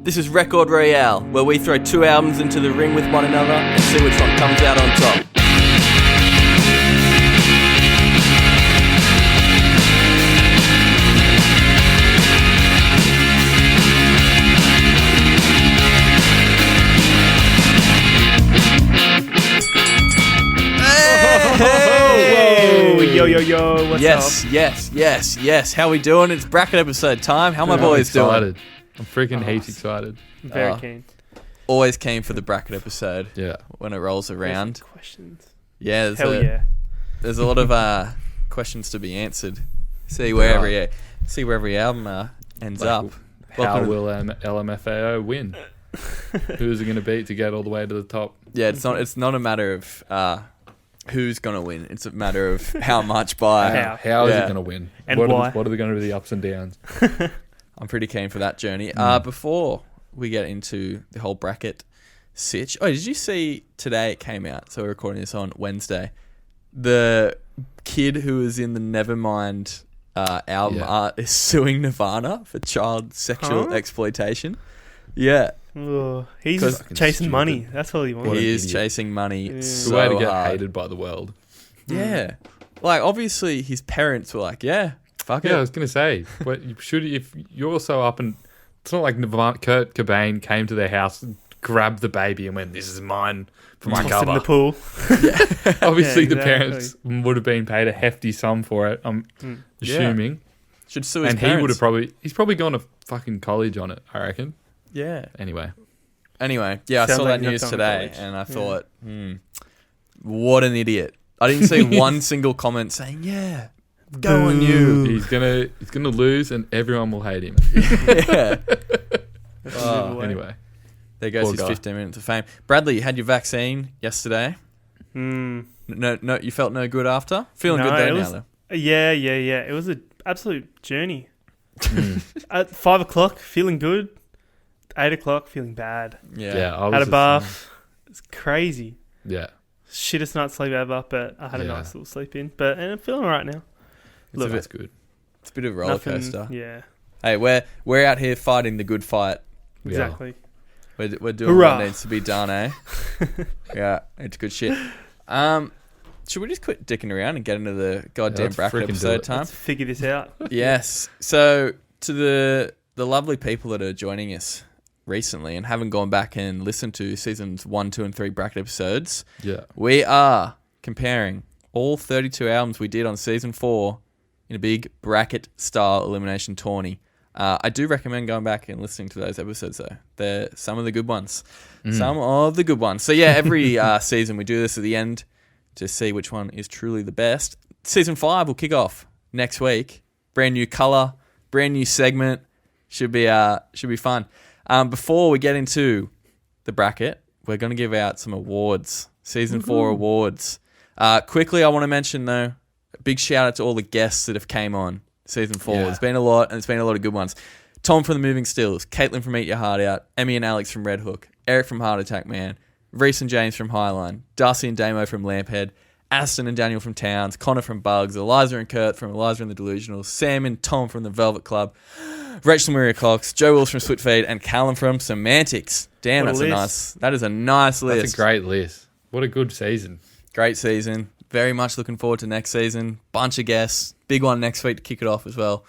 This is Record Royale, where we throw two albums into the ring with one another and see which one comes out on top. Yo, what's up? Yes. How we doing? It's bracket episode time. How my boys doing? I'm freaking heaps excited. Very keen. Always keen for the bracket episode. Yeah. When it rolls around. Questions. Yeah. There's a lot of questions to be answered. See where every album ends up. How will LMFAO win? Who's it going to beat to get all the way to the top? Yeah, it's not a matter of who's going to win. It's a matter of how much by. How is it going to win? And why? What are going to be the ups and downs? I'm pretty keen for that journey. Before we get into the whole bracket sitch. Oh, did you see today it came out? So we're recording this on Wednesday. The kid who was in the Nevermind album art is suing Nirvana for child sexual exploitation. Yeah. Oh, he's just chasing money. That's all he wants. He is chasing money. Yeah. So The way to get hard. hated by the world. Yeah. Like, obviously, his parents were like, yeah, fuck it. Yeah, I was going to say, but if you're so up and it's not like Nirvana, Kurt Cobain came to their house and grabbed the baby and went, "This is mine for my Tossed cover." in the pool. Obviously, Yeah, the parents would have been paid a hefty sum for it. I'm assuming, Should sue his and parents. he's probably gone to fucking college on it. I reckon. Yeah. Anyway, yeah, I Sounds saw like that he's news not today, going to and I thought, what an idiot. I didn't see one single comment saying, yeah, go on you. he's gonna lose, and everyone will hate him. Yeah. Anyway, There goes Poor his guy. 15 minutes of fame. Bradley, you had your vaccine yesterday. Mm. No, you felt no good after? Feeling No, good though it now, was- though. Yeah. It was an absolute journey. At 5 o'clock, feeling good. 8 o'clock, feeling bad. Yeah. I was Had a the bath. It's crazy. same. Yeah, Shittest night's sleep ever, but I had a nice little sleep in. But and I'm feeling all right now. Look, that's good. It's a bit of a roller nothing. coaster. Yeah, Hey, we're out here fighting the good fight. exactly. We're doing Hurrah. what needs to be done, eh? Yeah, it's good shit. Should we just quit dicking around and get into the goddamn let's bracket freaking do episode it. time? Let's figure this out. Yes. So to the lovely people that are joining us recently and haven't gone back and listened to seasons 1, 2, and 3 bracket episodes, Yeah. we are comparing all 32 albums we did on season 4 in a big bracket style elimination tourney. I do recommend going back and listening to those episodes though. They're some of the good ones. Some of the good ones. So yeah, every season we do this at the end to see which one is truly the best. Season 5 will kick off next week. Brand new colour, brand new segment. Should be fun. Before we get into the bracket, we're going to give out some awards. Season 4 awards. Quickly, I want to mention though, a big shout out to all the guests that have came on season 4. Yeah. There's been a lot, and it's been a lot of good ones. Tom from The Moving Stills, Caitlin from Eat Your Heart Out, Emmy and Alex from Red Hook, Eric from Heart Attack Man, Reese and James from Highline, Darcy and Damo from Lamphead, Aston and Daniel from Towns, Connor from Bugs, Eliza and Kurt from Eliza and the Delusionals, Sam and Tom from The Velvet Club, Rachel Maria Cox, Joe Wills from Splitfeed, and Callum from Semantics. Damn, What a that is a nice list. That's a great list. What a good season. Great season. Very much looking forward to next season. Bunch of guests. Big one next week to kick it off as well.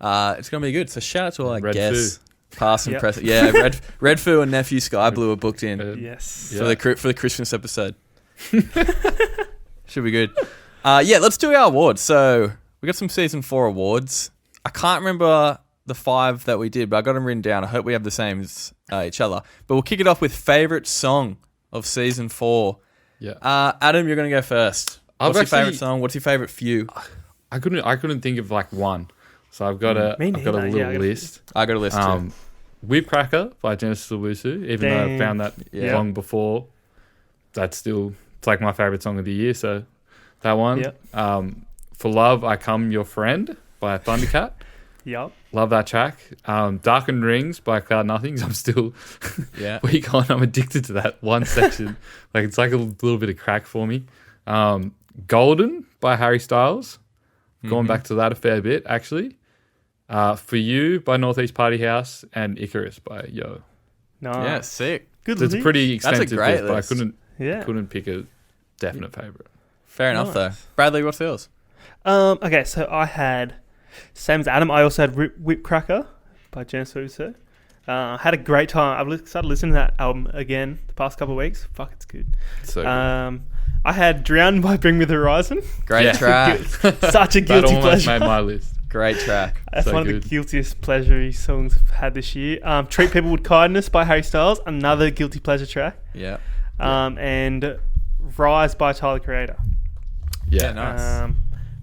It's going to be good. So shout out to all our Red guests. Past and Yep. present. Yeah, Red Foo and Nephew Sky Blue are booked in Yes. for the Christmas episode. Should be good. Let's do our awards. So we got some season 4 awards. I can't remember the 5 that we did, but I got them written down. I hope we have the same as each other. But we'll kick it off with favourite song of season 4. Yeah. Adam, you're going to go first. What's your favourite song? What's your favourite few? I couldn't think of like one. So I've got a Me I've got a neither. little Yeah, I gotta- list. I got a list too. Whip Cracker by Genesis Owusu, even though I Damn. found that Yeah. long before, it's like my favourite song of the year, so that one. Yep. For Love I Come Your Friend by Thundercat. Yup. Love that track. Darkened Rings by Cloud Nothings. I'm still Yeah. weak on. I'm addicted to that one section. It's like a little bit of crack for me. Golden by Harry Styles. Going back to that a fair bit, actually. For You by Northeast Party House and Icarus by Yo. Nice. Yeah, sick. Good So it's a list. pretty That's a extensive great list, but list. Yeah. couldn't pick a definite favourite. Fair enough, though. Nice. Bradley, what's yours? Okay, so I had, same as Adam, I also had Whip Cracker by Genesis Uso. Had a great time. I've started listening to that album again the past couple of weeks. Fuck, it's good. So good. I had Drown by Bring Me the Horizon. Great Yeah. track. Such a that guilty almost pleasure. made my list. Great track. That's So one of good. the guiltiest pleasure songs I've had this year. Treat People with Kindness by Harry Styles, another guilty pleasure track. Yeah. And Rise by Tyler Creator. Yeah, nice.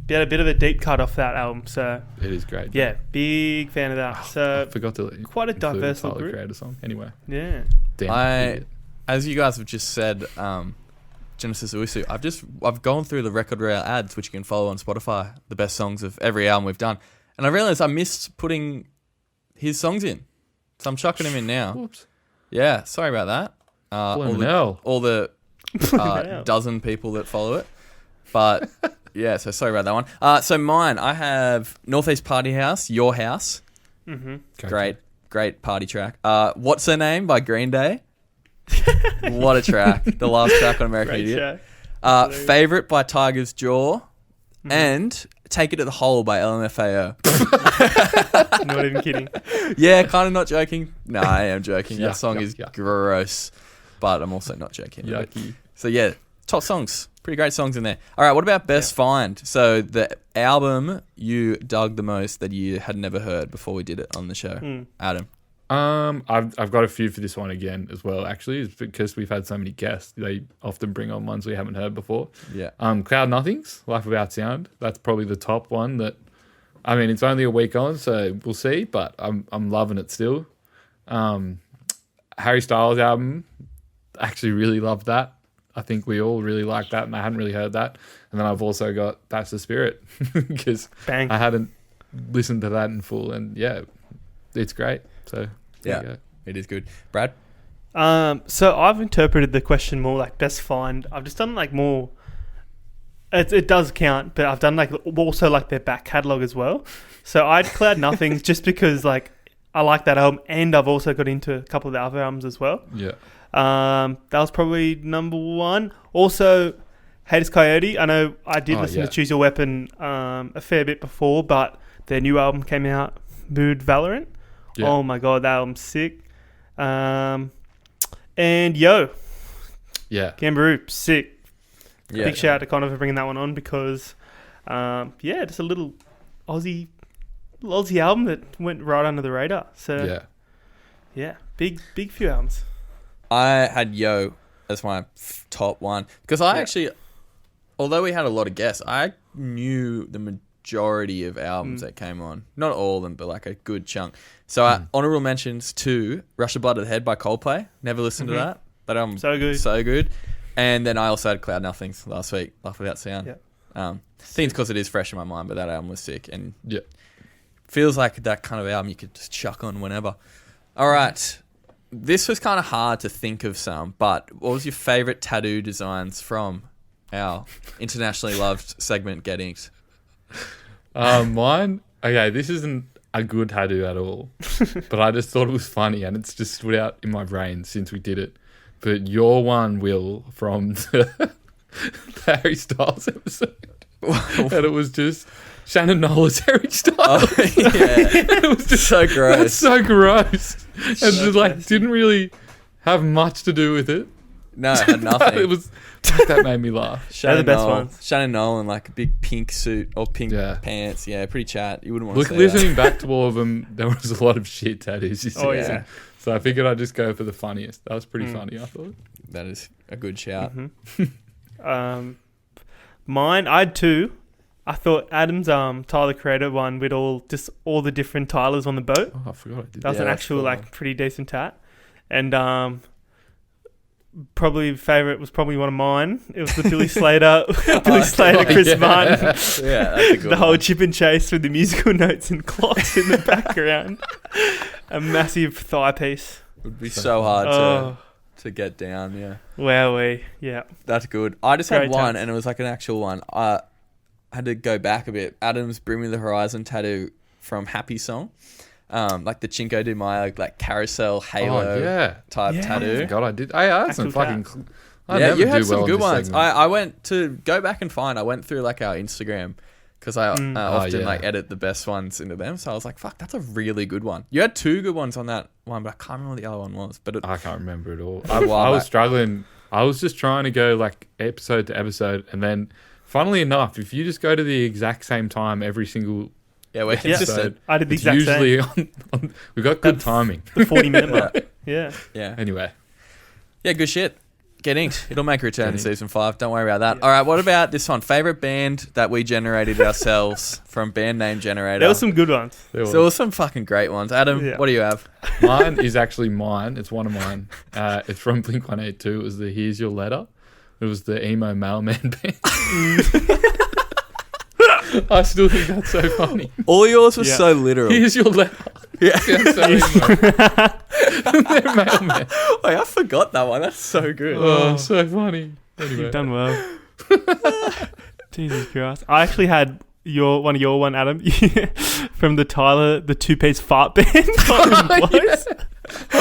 Had a bit of a deep cut off that album, so it is great. yeah, big fan of that. I So forgot to quite a include diverse Tyler group. Creator song. Anyway, Yeah, damn. As you guys have just said, Genesis Usu, I've gone through the Record Royale ads, which you can follow on Spotify, the best songs of every album we've done, and I realized I missed putting his songs in, so I'm chucking him in now. Whoops. Yeah, sorry about that. All the hell. dozen people that follow it, but yeah, so sorry about that one. So mine, I have Northeast Party House, Your House, great party track. What's Her Name by Green Day. What a track. The last track on American great Idiot. track. Favorite by Tiger's Jaw. And Take It to the Hole by LMFAO. Not even kidding. Yeah, kind of not joking. No, I am joking. That Yuck, song yuck, is yuck. gross. But I'm also not joking. Yucky. So yeah, top songs. Pretty great songs in there. All right, what about Best Find? So the album you dug the most that you had never heard before we did it on the show. Adam. I've got a few for this one again as well. Actually, it's because we've had so many guests. They often bring on ones we haven't heard before. Yeah. Cloud Nothings, Life Without Sound. That's probably the top one. That, I mean, it's only a week on, so we'll see. But I'm loving it still. Harry Styles album, actually really loved that. I think we all really like that, and I hadn't really heard that. And then I've also got That's the Spirit because Bang. I hadn't listened to that in full, and yeah, it's great. So there you go. It is good. Brad? So I've interpreted the question more like best find. I've just done like more. It does count, but I've done like also like their back catalogue as well. So I'd Cloud Nothings just because like I like that album, and I've also got into a couple of the other albums as well. Yeah. That was probably number one. Also, Haters Coyote. I know I did listen to Choose Your Weapon a fair bit before, but their new album came out, Mood Valorant. Yeah. Oh my god, that album's sick. And Yo, Kangaroo, sick. Yeah. Big shout out to Connor for bringing that one on because, just a little Aussie album that went right under the radar. So big few albums. I had Yo as my top one because I actually, although we had a lot of guests, I knew the majority of albums that came on. Not all of them, but like a good chunk. So honorable mentions to Rush of Blood to the Head by Coldplay. Never listened to that. That album So good. So good. And then I also had Cloud Nothings last week, Laugh Without Sound. Yeah. I think it's because it is fresh in my mind, but that album was sick and feels like that kind of album you could just chuck on whenever. All right. This was kind of hard to think of some, but what was your favourite tattoo designs from our internationally loved segment, Get Inked? Mine. Okay, this isn't a good tattoo at all, but I just thought it was funny, and it's just stood out in my brain since we did it. But your one, Will, from the Harry Styles episode, and it was just Shannon Nola's Harry Styles. Oh, yeah. It was just So gross. That's so gross, and just like didn't really have much to do with it. No, it had nothing. It was that made me laugh. They're the best ones. Shannon Nolan, like a big pink suit or pink Yeah. pants. Yeah, pretty chat. You wouldn't want to Look, say listening back to all of them, there was a lot of shit tattoos this Oh, season. yeah. So I figured I'd just go for the funniest. That was pretty funny, I thought. that. That is a good shout. Mine, I had two. I thought Adam's Tyler Creator one with all the different Tylers on the boat. Oh, I forgot I did That was Yeah, an that's actual cool. like pretty decent tat. And probably favorite was probably one of mine. It was the Billy Slater, Chris yeah. Martin, Yeah, that's a good the whole one. chip and chase with the musical notes and clocks in the background. A massive thigh piece. Would be so hard Oh, to get down. Yeah, wowee. Yeah. that's good. I just had Great one, tats. and it was like an actual one. I had to go back a bit. Adam's "Bring Me the Horizon" tattoo from Happy Song. like the Cinco de Mayo, like carousel halo type tattoo. God, I did. I had some Actual fucking. I Yeah, never you had do some well in good this ones. segment. I went to go back and find. I went through like our Instagram because I often yeah. like edit the best ones into them. So I was like, "Fuck, that's a really good one." You had two good ones on that one, but I can't remember what the other one was. But I can't remember it all. A while I was back. struggling. I was just trying to go like episode to episode, and then, funnily enough, if you just go to the exact same time every single yeah, we're consistent. episode, I did the it's exact same. usually on. We've got good That's- timing. The 40-minute mark. Yeah. Yeah, Anyway, yeah, good shit. Get inked. It'll make a return in Get inked. season 5. Don't worry about that. All right, what about this one? Favorite band that we generated ourselves from Band Name Generator. There were some good ones. there was. There were some fucking great ones. Adam, Yeah. what do you have? Mine is actually mine. It's one of mine. It's from Blink-182. It was the Here's Your Letter. It was the emo mailman band. I still think that's so funny. All yours was Yeah. so literal. Here's your letter. Yeah. Sounds so emo. They're mailman. Wait, I forgot that one. That's so good. Oh, so funny. You've Anyway. done well. Jesus Christ. I actually had one, Adam, from the Tyler, the two-piece fart band. Blows.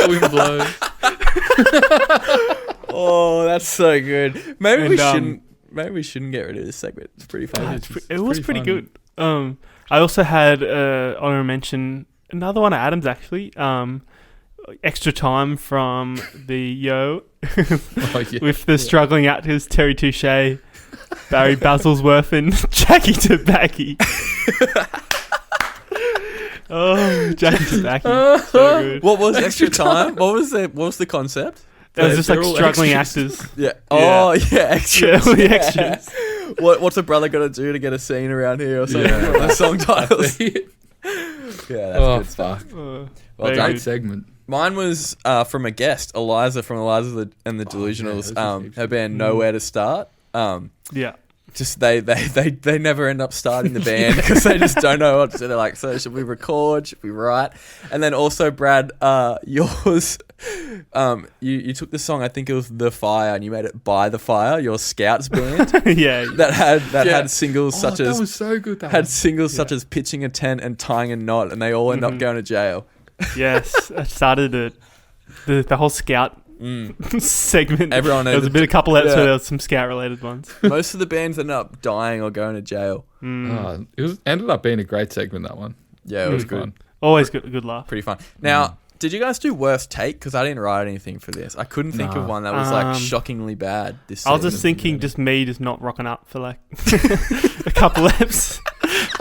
Wind blows. Oh, that's so good. Maybe And, we shouldn't. Maybe we shouldn't get rid of this segment. It's pretty funny. It was pretty funny. good. I also had honorable mention, another one of Adam's actually. Extra time from the Yo Oh, yeah. with the struggling actors Terry Touche, Barry Basilsworth, and Jackie Tabaki. Oh, Jackie Tabaki, so good. What was extra time? What was the concept? It was just They're like all struggling extras. actors. Yeah. Oh, yeah. Extras. Yeah, all the extras. What's a brother got to do to get a scene around here or something? Yeah. The song titles. Yeah, Yeah, that's oh, good stuff. fuck. Well Very done. Great segment. Mine was from a guest, Eliza from Eliza and the Delusionals. yeah, that's Her band Nowhere to Start. Yeah. Just they never end up starting the band because they just don't know what to do. They're like, so should we record? Should we write? And then also, Brad, yours, you took the song, I think it was The Fire, and you made it By the Fire, your Scouts band Yeah. that had Yeah. singles such that as was so good. That had one. singles such as Pitching a Tent and Tying a Knot, and they all end up going to jail. Yes. I started the whole Scout segment. Everyone There was a ended- couple episodes yeah. where there was some Scout related ones. Most of the bands end up dying or going to jail. It ended up being a great segment, that one. Yeah, it was Really good. fun. Always good laugh. Pretty fun. Now, did you guys do worst take? Because I didn't write anything for this. I couldn't think of Nah. one that was like shockingly bad. This I was just season. thinking, just me just not rocking up for like a couple eps.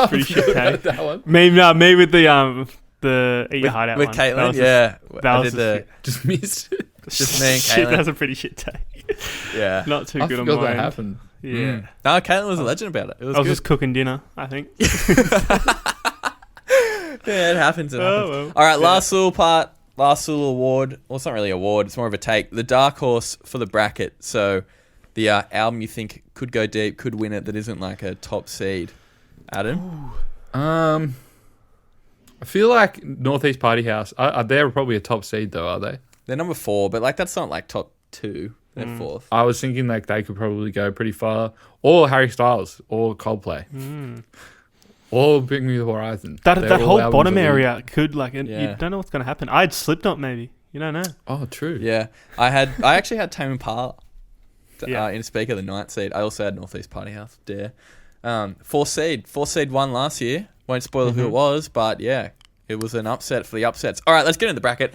Pretty shit take. That one. Me with the Eat Your Heart Out with one. Caitlin. That was Yeah, that I was did just the Just missed it. just me and shit, Caitlin. that's a pretty shit take. Yeah, Not too I good on forgot my that end. happened. Yeah. no, Caitlin was a legend about it. It was I was good. just cooking dinner, I think. Yeah, it happens. It happens. well. All right, Yeah. last little award. Well, it's not really an award. It's more of a take. The dark horse for the bracket. So, the album you think could go deep, could win it, that isn't like a top seed. Adam. I feel like Northeast Party House. They're probably a top seed though, are they? They're number 4, but like that's not like top 2. They're 4th. I was thinking like they could probably go pretty far, or Harry Styles, or Coldplay, or Bring Me the Horizon. That They're all whole albums bottom of the- area could like, and Yeah. you don't know what's going to happen. I had Slipknot maybe. You don't know. Oh, true. Yeah, I actually had Tame Impala Yeah. in a speaker, the 9th seed. I also had Northeast Party House. Dare. 4th seed won last year. Won't spoil who it was, but yeah, it was an upset for the upsets. All right, let's get into the bracket.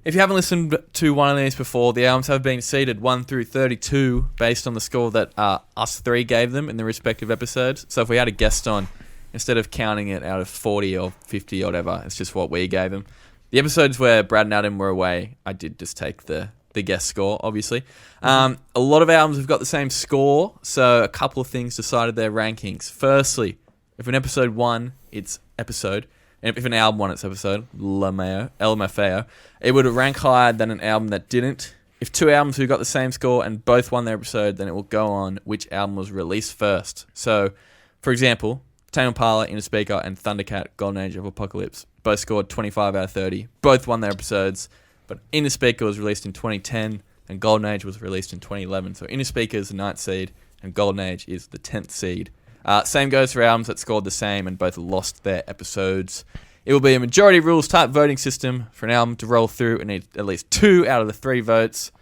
If you haven't listened to one of these before, the albums have been seeded 1 through 32 based on the score that us three gave them in the respective episodes. So if we had a guest on, instead of counting it out of 40 or 50 or whatever, it's just what we gave them. The episodes where Brad and Adam were away, I did just take the guest score, obviously. A lot of albums have got the same score, so a couple of things decided their rankings. Firstly, if an episode won its episode, and if an album won its episode, LMFAO, it would rank higher than an album that didn't. If 2 albums who got the same score and both won their episode, then it will go on which album was released first. So, for example, Tame Impala, Inner Speaker, and Thundercat, Golden Age of Apocalypse, both scored 25 out of 30. Both won their episodes, but Inner Speaker was released in 2010 and Golden Age was released in 2011. So Inner Speaker is the 9th seed and Golden Age is the 10th seed. Same goes for albums that scored the same and both lost their episodes It will be a majority rules type voting system for an album to roll through and need at least 2 out of the 3 votes.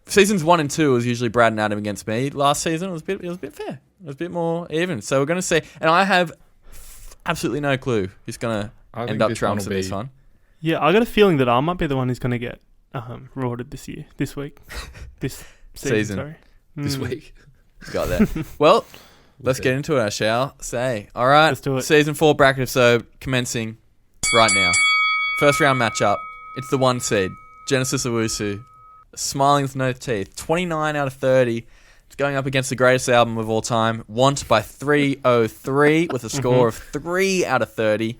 Seasons 1 and 2 was usually Brad and Adam against me. Last season it was a bit fair. It was a bit more even. So we're going to see. And I have absolutely no clue who's going to end up trumps in this one. Yeah, I got a feeling that I might be the one who's going to get rewarded this week. This season. Sorry. This week. Got that. Well, let's get into it, I shall say. All right. Let's do it. Season 4 bracket episode commencing right now. First round matchup. It's the 1 seed. Genesis Owusu. Smiling with no teeth. 29 out of 30. It's going up against the greatest album of all time. Want by 303 with a score of 3 out of 30.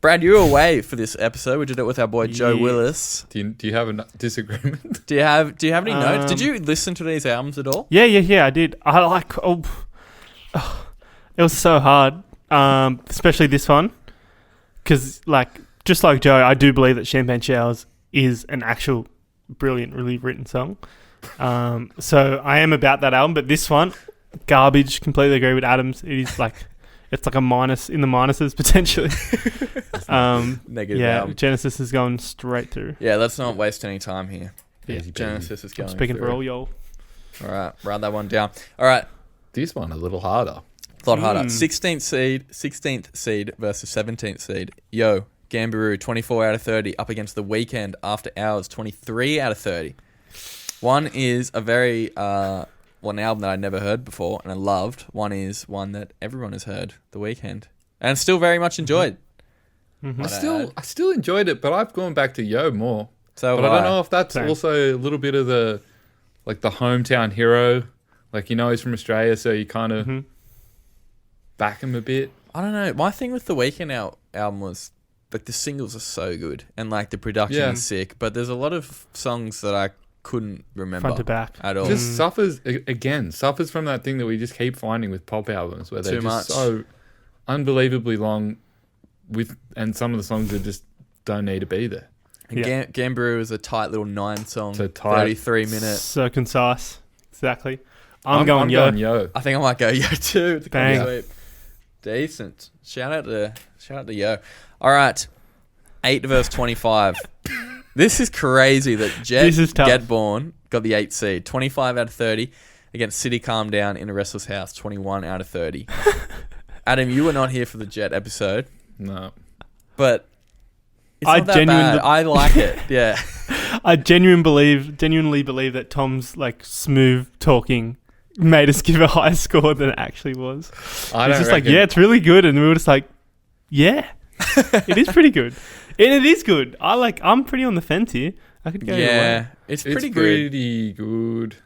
Brad, you were away for this episode. We did it with our boy Joe Willis. Do you have a disagreement? Do you have any notes? Did you listen to these albums at all? Yeah, I did. It was so hard, especially this one, because just like Joe, I do believe that Champagne Showers is an actual brilliant, really written song. So I am about that album, but this one, garbage. Completely agree with Adams. It is it's like a minus in the minuses potentially. Negative yeah, album. Genesis is going straight through. Yeah, let's not waste any time here. Yeah, Genesis is going Speaking through. for all y'all. All right, write that one down. All right, This one a little harder. a lot harder. 16th seed versus 17th seed. Yo, Gambaroo, 24 out of 30, up against The Weeknd After Hours, 23 out of 30. One is a very one album that I'd never heard before and I loved. One is one that everyone has heard, The Weeknd, and still very much enjoyed. Mm-hmm. I still enjoyed it, but I've gone back to Yo more. So, but I don't know if that's Same. also a little bit of the hometown hero. He's from Australia, so you kind of back him a bit. I don't know. My thing with The Weeknd album was the singles are so good and the production is sick, but there's a lot of songs that I couldn't remember Front to back at all. Just suffers from that thing that we just keep finding with pop albums where they're Too just much. so unbelievably long and some of the songs that just don't need to be there. And Yeah. Gambaroo is a tight little 9-song, So tight. 33 minutes. So concise. Exactly. I'm going Yo. I think I might go Yo too. It's a Bang. sweep. Decent. Shout out to Yo. All right, 8 verse 25. This is crazy that This is tough. Get Born got the 8th seed, 25 out of 30 against City Calm Down in a Restless House, 21 out of 30. Adam, you were not here for the Jet episode, No. but it's I not that bad. I like it. Yeah. I genuinely believe that Tom's smooth talking made us give a higher score than it actually was. I It's don't just reckon. it's really good, and we were just yeah, it is pretty good, and it is good. I'm pretty on the fence here. I could go either way. Yeah, it's It's pretty pretty good. good.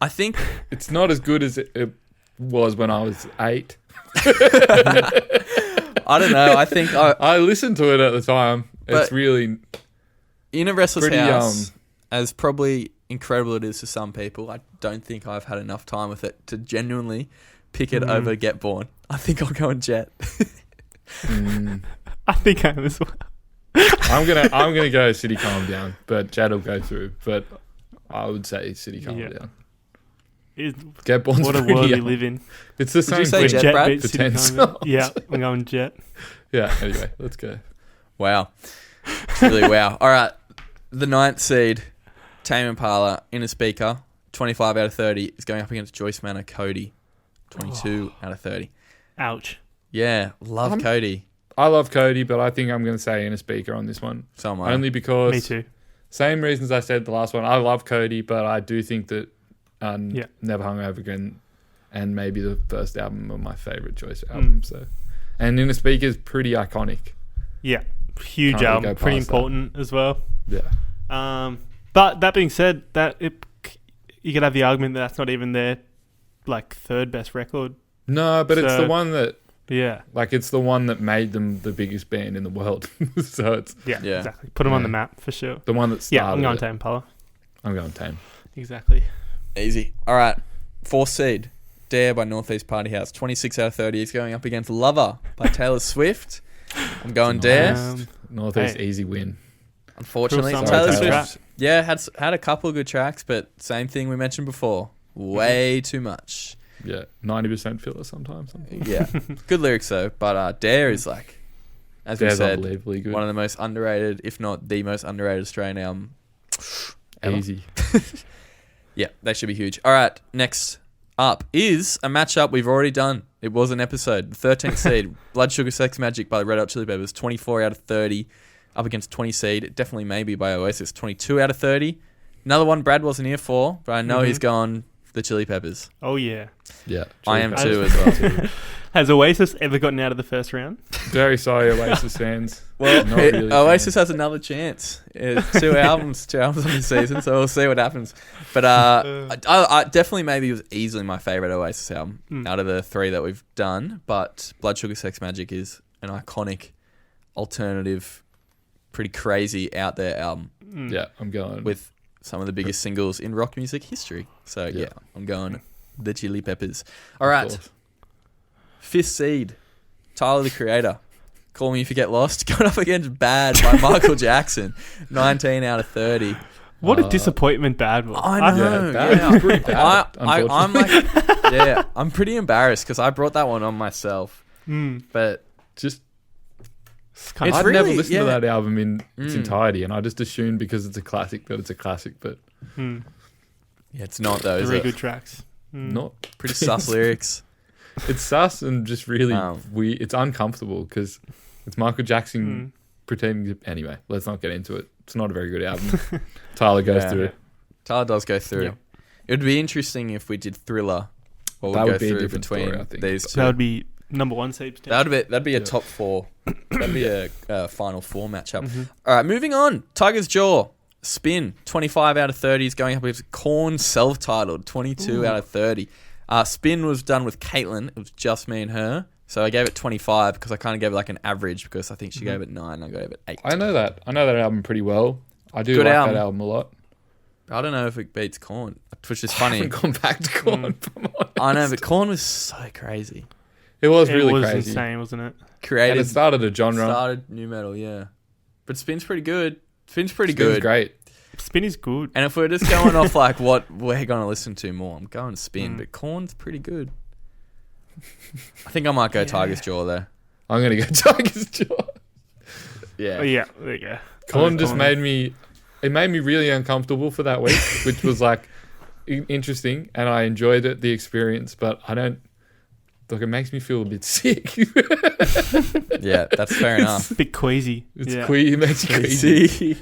I think It's not as good as it was when I was 8. I don't know. I think I listened to it at the time. But- It's really In a Restless Pretty, House, as probably incredible it is to some people, I don't think I've had enough time with it to genuinely pick it over Get Born. I think I'll go on Jet. I think I am as well. I'm gonna go City Calm Down, but Jad will go through. But I would say City Calm Yeah. Down. It- Get Born's What a pretty world we young. live in. It's the Did same you say thing. Jet, Brad? beats The City 10 Calm Down. songs. Yeah, I'm going Jet. Yeah. Anyway, let's go. Wow. Really wow. All right. The 9th seed, Tame Impala, in a speaker, 25 out of 30, is going up against Joyce Manor, Cody, 22 out of 30. Ouch. Yeah, love Cody. I love Cody, but I think I'm going to say in a speaker on this one. So am I. Only because Me too. same reasons I said the last one. I love Cody, but I do think that Yeah. Never Hungover Again and maybe the first album of my favorite Joyce album. So, and in a speaker is pretty iconic. Yeah, huge Can't really album, go pretty past that. important as well. Yeah. But that being said, you could have the argument that that's not even their third best record. No, but it's So- the one that Yeah, it's the one that made them the biggest band in the world. So it's yeah, Yeah. exactly. Put them on Yeah. the map for sure. the one that started Yeah, I'm going it. Tame Impala. I'm going Tame. Exactly. Easy. All right. 4th seed, Dare by Northeast Party House, 26 out of 30. He's going up against Lover by Taylor Swift. I'm going Dare. Northeast Hey. easy win. Unfortunately, Cool Taylor song. Swift, had a couple of good tracks, but same thing we mentioned before. Way too much. Yeah, 90% filler sometimes. Yeah, good lyrics though. But Dare is as we They're said, unbelievably good. one of the most underrated, if not the most underrated Australian album. ever. Easy. Yeah, they should be huge. All right, next up is a matchup we've already done. It was an episode. The 13th seed, Blood Sugar Sex Magic by the Red Hot Chili Peppers, 24 out of 30. Up against 20 seed, definitely maybe by Oasis, 22 out of 30. Another one Brad wasn't here for, but I know he's gone for the Chili Peppers. Oh, yeah. Yeah. I am Chili too Peppers. as well. Has Oasis ever gotten out of the first round? Very sorry, Oasis fans. Well, Not really Oasis fans. has another chance. Two albums on the season, so we'll see what happens. But I definitely maybe it was easily my favourite Oasis album out of the three that we've done. But Blood Sugar Sex Magic is an iconic, alternative, pretty crazy, out there album Yeah, I'm going. with some of the biggest singles in rock music history. So yeah, I'm going the Chili Peppers. All Of right, course. 5th seed, Tyler the Creator. Call Me If You Get Lost. Going up against Bad by Michael Jackson. 19 out of 30. What a disappointment Bad was. I know. Yeah, Bad Yeah. was pretty bad, I'm like, yeah, I'm pretty embarrassed because I brought that one on myself. But Just It's kind It's I've really- never listened to yeah. that album in its entirety, and I just assumed because it's a classic that it's a classic, but yeah, it's not though. Is very it? good tracks. not. Pretty sus lyrics. It's sus and just really Um, weird. It's uncomfortable because it's Michael Jackson pretending to. Anyway, let's not get into it. It's not a very good album. Tyler goes Yeah. through it. Tyler does go through. Yeah. It would be interesting if we did Thriller. What That would would go be a through different between story, I think. these two? That would be number one seed. potentially. That'd be a top four. That'd be a final four matchup. All right, moving on. Tiger's Jaw. Spin, 25 out of 30 is going up with Korn, self-titled, 22 out of 30. Spin was done with Caitlin. It was just me and her. So I gave it 25 because I kind of gave it like an average because I think she gave it 9. I gave it 8. I know that. I know that album pretty well. I do Good like album. that album a lot. I don't know if it beats Korn, which is I funny. haven't gone back to Korn. if I'm honest. I know, but Korn was so crazy. It was It really was crazy. insane, wasn't it? And Created, it started a genre. started new metal, yeah. But Spin's pretty good. Spin's pretty Spin's good. great. Spin is good. And if we're just going off like what we're going to listen to more, I'm going Spin, but Korn's pretty good. I think I might go Tiger's Jaw though. I'm gonna go Tiger's Jaw. Yeah. Oh, yeah, there you go. Korn just made me. It made me really uncomfortable for that week, which was like interesting, and I enjoyed it, the experience. But I don't. Like, it makes me feel a bit sick. Yeah, that's fair enough. a bit queasy. It's yeah. it makes you crazy.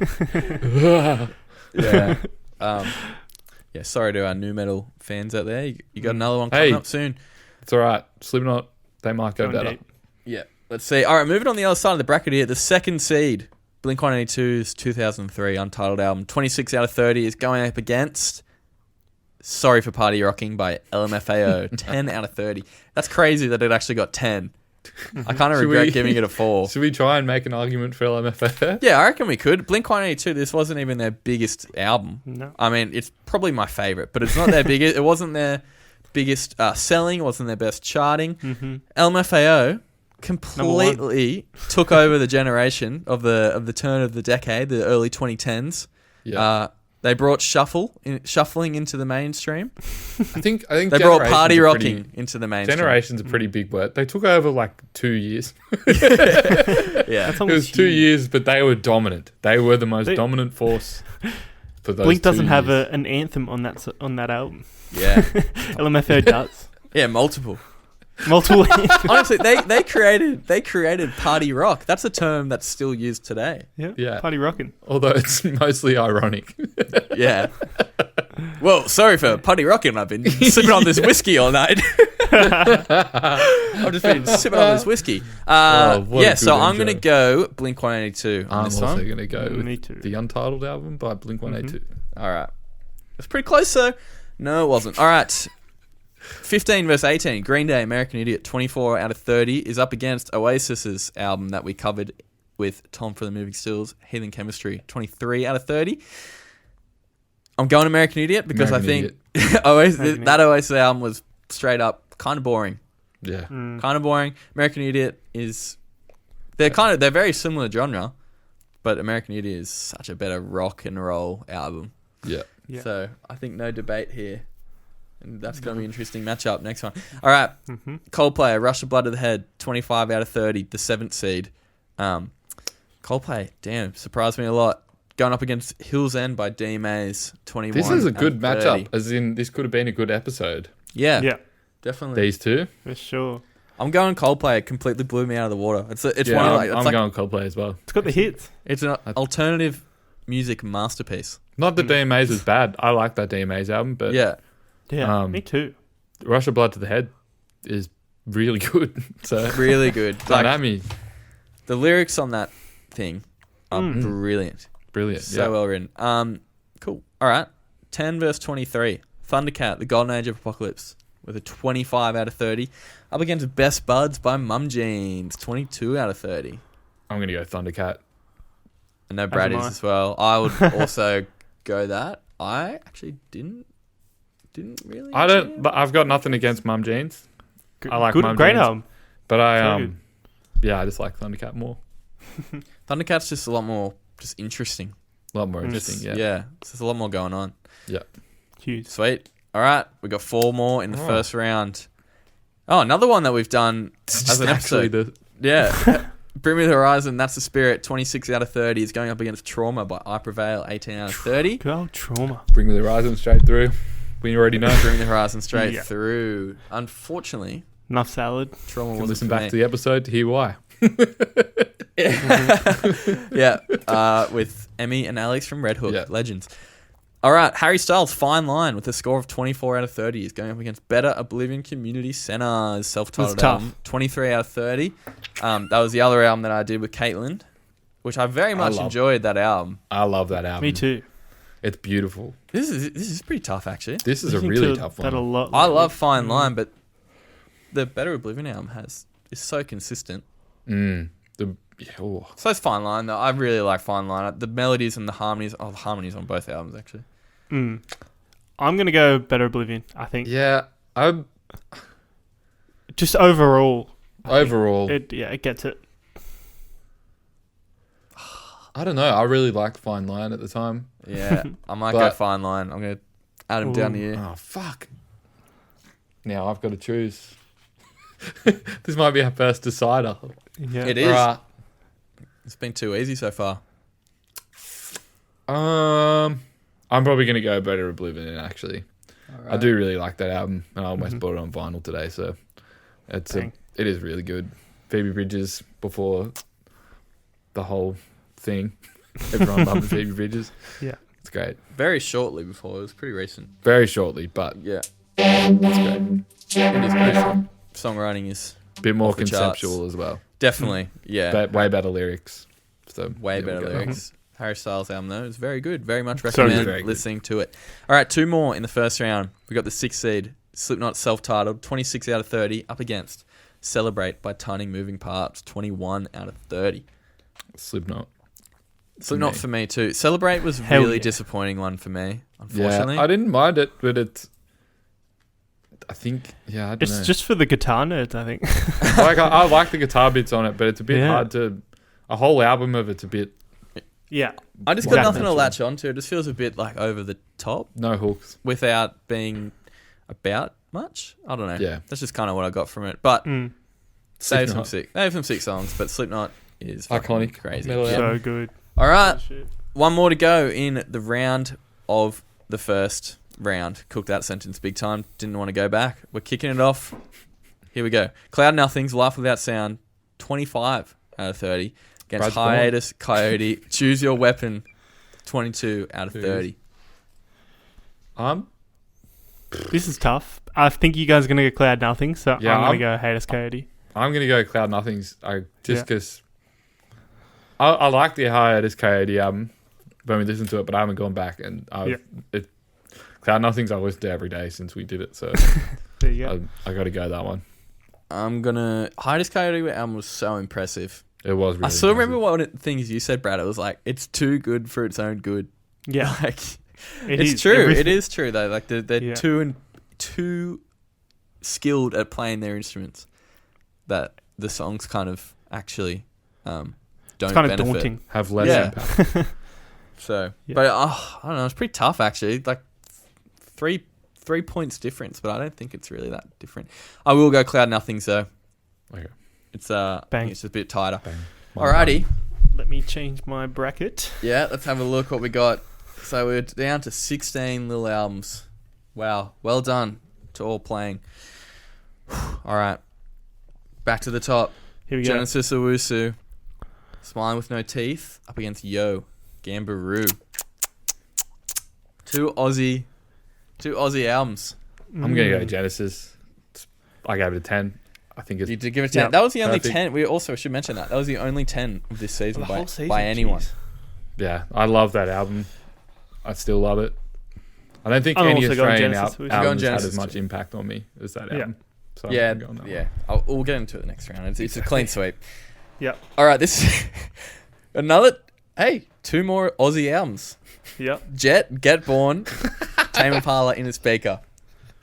Yeah. Yeah, sorry to our new metal fans out there. You got another one coming Hey. up soon. It's all right. Slipknot, they might go Going better. deep. Yeah. Let's see. All right, moving on the other side of the bracket here. The second seed, Blink-182's 2003 Untitled album, 26 out of 30 is going up against Sorry for Party Rocking by LMFAO, 10 out of 30. That's crazy that it actually got 10. I kind of Should regret we- giving it a 4. Should we try and make an argument for LMFAO? Yeah, I reckon we could. Blink-182, this wasn't even their biggest album. No. I mean, it's probably my favorite, but it's not their biggest. It wasn't their biggest selling. It wasn't their best charting. LMFAO completely took over the generation of the turn of the decade, the early 2010s. Yeah. They brought shuffling into the mainstream. I think They brought Generations party are rocking pretty- into the mainstream. Generation's a pretty big word. They took over like 2 years. Yeah. That's It was 2 huge. years, but they were dominant. They were the most They- dominant force for those Blink doesn't 2 have years. an anthem on that album. Yeah. LMFAO does. Yeah, multiple. Multiple anthems. Honestly, they created party rock. That's a term that's still used today. Yeah. Party rocking. Although it's mostly ironic. Yeah. Well, sorry for party rocking. I've been sipping on this whiskey all night. I've just been sipping on this whiskey. Oh, what a Yeah, good so I'm intro. going to go Blink-182 on I'm this also one. going to go Me with too. the Untitled album by Blink-182. All right. It's pretty close, though. No, it wasn't. All right. 15 versus 18. Green Day, American Idiot, 24 out of 30 is up against Oasis's album that we covered with Tom for the Moving Stills, Heathen Chemistry, 23 out of 30. I'm going American Idiot because American I think Oasis, American that Oasis album was straight up kind of boring. Yeah. Kind of boring. American Idiot is... They're very similar genre, but American Idiot is such a better rock and roll album. Yeah. Yeah. So I think no debate here. And that's going to be an interesting matchup. Next one. All right. Coldplay, Rush of Blood to the Head, 25 out of 30, the 7th seed. Coldplay, damn, surprised me a lot. Going up against Hills End by D Mays, 21. This is a good out of 30. matchup, as in this could have been a good episode. Yeah, Yeah, definitely. These two. for sure. I'm going Coldplay. It completely blew me out of the water. It's one of I'm like going Coldplay as well. It's got the hits. it's an alternative music masterpiece. Not that DMA's is bad. I like that DMA's album, but Yeah, Yeah, me too. Rush of Blood to the Head is really good. So really good. Like, Dynami, the lyrics on that thing are brilliant. brilliant. So well written. Cool. All right. 10 verse 23. Thundercat, The Golden Age of Apocalypse, with a 25 out of 30. Up against Best Buds by Mum Jeans, 22 out of 30. I'm gonna go Thundercat. I know Brad is as well. I would also go that. I actually didn't really. I don't. But I've got nothing against Mum Jeans, I like Mum great Jeans. album. but I So good. yeah, I just like Thundercat more. Thundercat's just a lot more just interesting. A lot more Just, interesting. Yeah. there's a lot more going on. Huge. Sweet. All right, we got 4 more in the Oh. first round. Oh, another one that we've done It's as just an actually episode. the Yeah. Bring Me the Horizon, That's the Spirit, 26 out of 30 is going up against Trauma by I Prevail, 18 out of 30. Good old Trauma. Bring Me the Horizon straight through. We already know. Bring Me the Horizon straight Yeah. through. Unfortunately, Enough salad. Trauma You can wasn't listen for back me. to the episode to hear why. Yeah, with Emmy and Alex from Red Hook, Yeah. legends. All right, Harry Styles, Fine Line, with a score of 24 out of 30, is going up against Better Oblivion Community Centre's self-titled That's tough. album, 23 out of 30. That was the other album that I did with Caitlin, which I very much love. enjoyed that album. I love that album. Me too. It's beautiful. This is pretty tough, actually. This is a Listening really to tough that one. a lot. I lately. love Fine Line, but the Better Oblivion album is so consistent. So is Fine Line, though. I really like Fine Line. The melodies and the harmonies on both albums, actually. I'm gonna go Better Oblivion. I think. Yeah, I'm Just overall. overall. It gets it. I don't know. I really liked Fine Line at the time. Yeah, I might go But- Fine Line. I'm going to add him down to you. Oh fuck! Now I've got to choose. This might be our first decider. Yeah. It is. Right. It's been too easy so far. I'm probably gonna go Better Oblivion. Actually, I do really like that album, and I almost bought it on vinyl today. So it is really good. Phoebe Bridges before the whole thing. Everyone loved Phoebe Bridges. Yeah. It's great. Very shortly before. It was pretty recent. Very shortly, but Yeah. it's great. It is great. Songwriting is A bit more Off the charts. conceptual as well. definitely, yeah, But way better lyrics. So way there we better go. lyrics. Harry Styles album, though, is very good. Very much So recommend good. Very good. listening to it. All right, 2 more in the first round. We got the 6th seed, Slipknot self-titled, 26 out of 30, up against Celebrate by Tiny Moving Parts, 21 out of 30. Slipknot. Slipknot me. for me too. Celebrate was Hell really yeah. disappointing one for me, unfortunately. Yeah, I didn't mind it, but I think, I don't It's know. just for the guitar nerds, I think. Like, I like the guitar bits on it, but it's a bit Yeah. hard to. A whole album of it's a bit Yeah. I just got Exactly. nothing to latch onto. It just feels a bit like over the top no hooks. without being about much. I don't know. Yeah. That's just kind of what I got from it. But Mm. save some Slipknot. sick songs. But Slipknot is fucking Iconic. crazy. Metal Yeah. So good. All right, Shit. one more to go in the round of the first round. Cooked that sentence big time. Didn't want to go back. We're kicking it off. Here we go. Cloud Nothings, Life Without Sound, 25 out of 30. Against Brad's gone. Hiatus Coyote, Choose Your Weapon, 22 out of 30. This is tough. I think you guys are gonna go Cloud Nothing, so Yeah, I'm gonna go Haters Coyote. I'm gonna go Cloud Nothings. Just because I like the Hiatus Coyote album when we listened to it, but I haven't gone back and Cloud Nothings I listened to every day since we did it, so There you go. I got to go that one. I'm gonna. Hiatus Coyote album was so impressive. It was. Really I still remember impressive. what things you said, Brad. It was like, it's too good for its own good. Yeah. Like, It it's is. true. Everything- It is true though. Like they're Yeah. too skilled at playing their instruments that the songs kind of actually don't It's kind of benefit. daunting. Have less Yeah. impact. So, Yeah. but I don't know. It's pretty tough actually. Like 3 points difference, but I don't think it's really that different. I will go Cloud Nothings though. Okay. It's I Bang. think it's a bit tighter. Bang. Alrighty. Let me change my bracket. Yeah, let's have a look what we got. So we're down to 16 little albums. Wow. Well done to all playing. Alright. Back to the top. Here we go. Genesis Owusu. Smiling with No Teeth. Up against Yo. Gambaroo. Two Aussie albums. I'm gonna go Genesis. I gave it a 10. I think it's You did give it 10. Yeah, That was the only perfect. 10. We also should mention that. That was the only 10 of this season, The by, whole season, by anyone. jeez. yeah. I love that album. I still love it. I don't think I'm any also going Australian Genesis. We should go on albums had Genesis as much too. impact on me as that Yeah. album. So I'm Yeah, gonna go on that yeah. one. We'll get into it the next round. It's a clean sweep. Yep. All right, this another. Hey, two more Aussie albums. Yep. Jet, Get Born, Tame Impala in a speaker.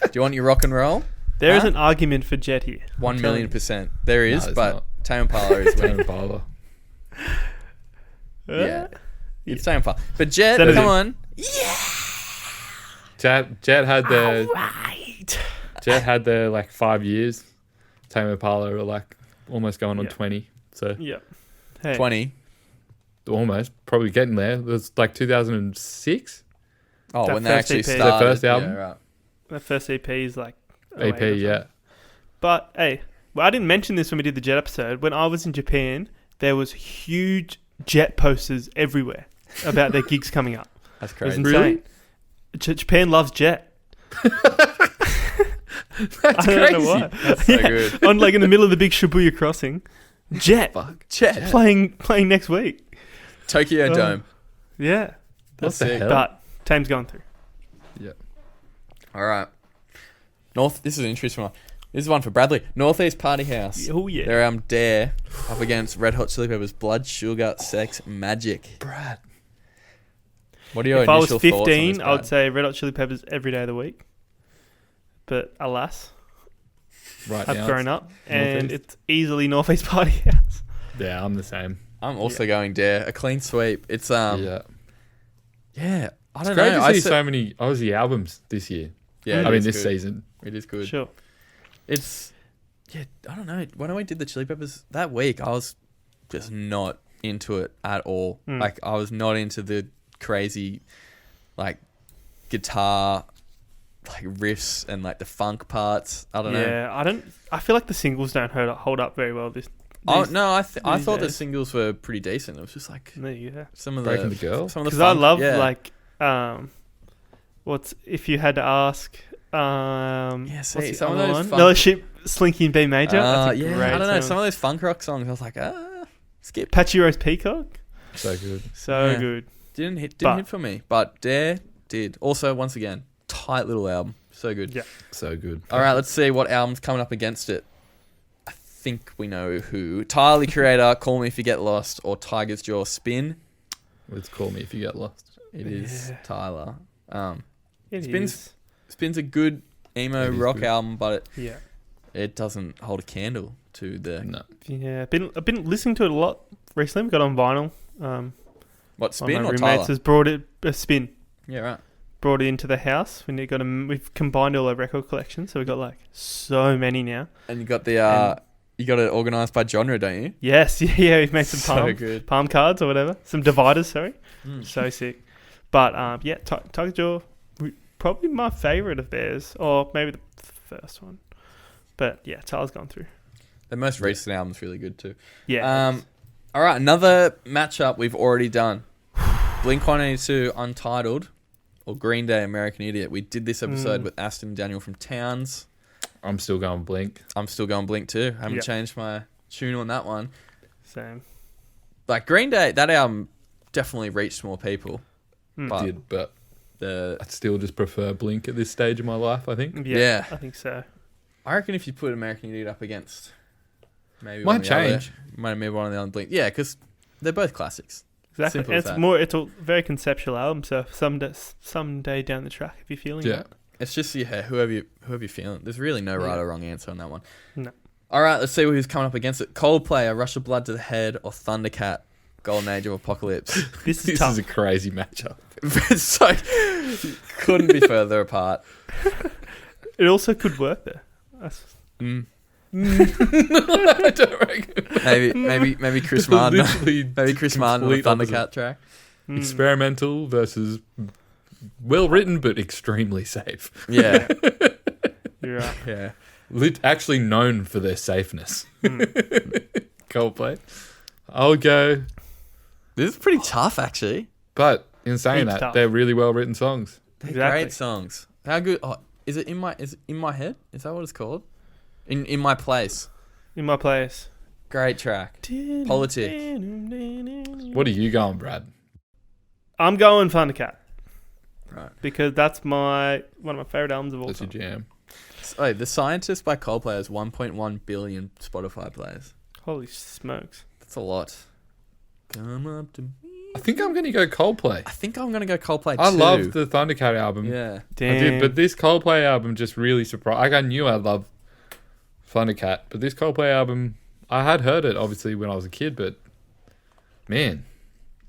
Do you want your rock and roll? There is Huh? an argument for Jet here. 1,000,000%. There is, there's but not. Tame Impala is Tame winning. Impala. Yeah. It's Tame Impala. But Jet, Send it come in. on. Jet had the Right. Jet had the like 5 years. Tame Impala were like almost going on Yeah. 20. So Yep. Hey. 20. almost probably getting there. It was like 2006 Oh, That when they first actually EP. started. Their first album? Yeah, right. That first EP is like AP. 08 or Yeah, something. But hey, well, I didn't mention this when we did the Jet episode. When I was in Japan, there was huge Jet posters everywhere about their gigs coming up. That's It was crazy. insane. Really? Japan loves Jet. that's I don't know crazy. why. That's so good. On like in the middle of the big Shibuya crossing, Jet Jet. playing next week. Tokyo Oh. Dome. Yeah, What That's the sick. hell? but Tame's going through. All right. This is an interesting one. This is one for Bradley. Northeast Party House. Oh yeah. They're Dare up against Red Hot Chili Peppers. Blood, Sugar, Sex, Magic. Brad. What are your If I was initial thoughts on 15, this, I would Brad? say Red Hot Chili Peppers every day of the week. But alas, Right I've now. grown up, and Northeast. it's easily Northeast Party House. Yeah, I'm the same. I'm also going Dare. A clean sweep. It's yeah. yeah. I It's don't great know. to see so many Aussie albums this year. yeah. I it mean, is this good. season. It is good. Sure. It's yeah. I don't know. When we did the Chili Peppers that week, I was just not into it at all. Mm. Like I was not into the crazy, like guitar, like riffs and like the funk parts. I don't know. Yeah, I feel like the singles don't hold up very well. Oh These- no, I these thought the days. singles were pretty decent. It was just like There you go. some of Breaking the the Girl. some of the Because I funk, love yeah. like what's if you had to ask Yeah, what's see, the some of other those one? funk- Fellowship Slinky in B major. That's a yeah, great I don't know. song. Some of those funk rock songs, I was like, skip. Patchy Rose Peacock, So good. so Yeah. good. Didn't hit But- for me, but Dare did. Also, once again, tight little album, so good. Yeah. So good. All right, let's see what album's coming up against it. I think we know who. Tyler, the Creator, Call Me If You Get Lost, or Tiger's Jaw, Spin. Let's call me if you get lost. It is Yeah. Tyler. It Spin's- is. Spin's a good emo It is rock good. album, but Yeah. it doesn't hold a candle to the No. Yeah. I've been listening to it a lot recently. We got on vinyl. what One of Spin my or roommates Tyler. has brought it a spin. Yeah, right. Brought it into the house. We've combined all our record collections, so we've got like so many now. And you got the And- you got it organized by genre, don't you? Yes, yeah, we've made some So good. palm cards or whatever, some dividers. Sorry, Mm. so sick. But yeah, Tiger Jaw, probably my favorite of theirs, or maybe the first one. But yeah, Tyler's gone through. The most recent album's really good too. Yeah. All right, another matchup we've already done. Blink-182 Untitled or Green Day American Idiot. We did this episode with Aston and Daniel from Towns. I'm still going Blink. I'm still going Blink too. Haven't Yeah. changed my tune on that one. Same. Like Green Day, that album definitely reached more people. Mm. But Did, but the I still just prefer Blink at this stage of my life, I think. Yeah, Yeah. I think so. I reckon if you put American Idiot up against maybe Might one of the other- change. maybe one of the other Blink. Yeah, because they're both classics. Exactly. Simple as It's that. it's a very conceptual album. So someday down the track, if you're feeling Yeah. that. It's just whoever you're feeling. There's really no right Yeah. or wrong answer on that one. No. All right, let's see who's coming up against it. Coldplay, A Rush of Blood to the Head, or Thundercat, Golden Age of Apocalypse. This is This tough. is a crazy matchup. It's like couldn't be further apart. It also could work there. That's, Mm. I don't reckon. Maybe Chris Martin. Literally Maybe Chris Martin on the complete Thundercat opposite. track. Experimental versus well written but extremely safe. Yeah. You're right. Yeah. Actually known for their safeness. Coldplay. I'll go. This is pretty tough, actually. But in saying Heaps that, tough. they're really well written songs. They're Exactly. great songs. How good? Oh, is it in my head? Is that what it's called? In my place. In my place. Great track. Politic. What are you going, Brad? I'm going Thundercat. Right. Because that's one of my favourite albums of all That's your time. jam. Oh, The Scientist by Coldplay has 1.1 billion Spotify plays. Holy smokes. That's a lot. Come up to me. I think I'm going to go Coldplay. I think I'm gonna go Coldplay too. I love the Thundercat album. Yeah. I Damn. did, but this Coldplay album just really surprised. Like I knew I loved Thundercat, but this Coldplay album, I had heard it obviously when I was a kid, but man,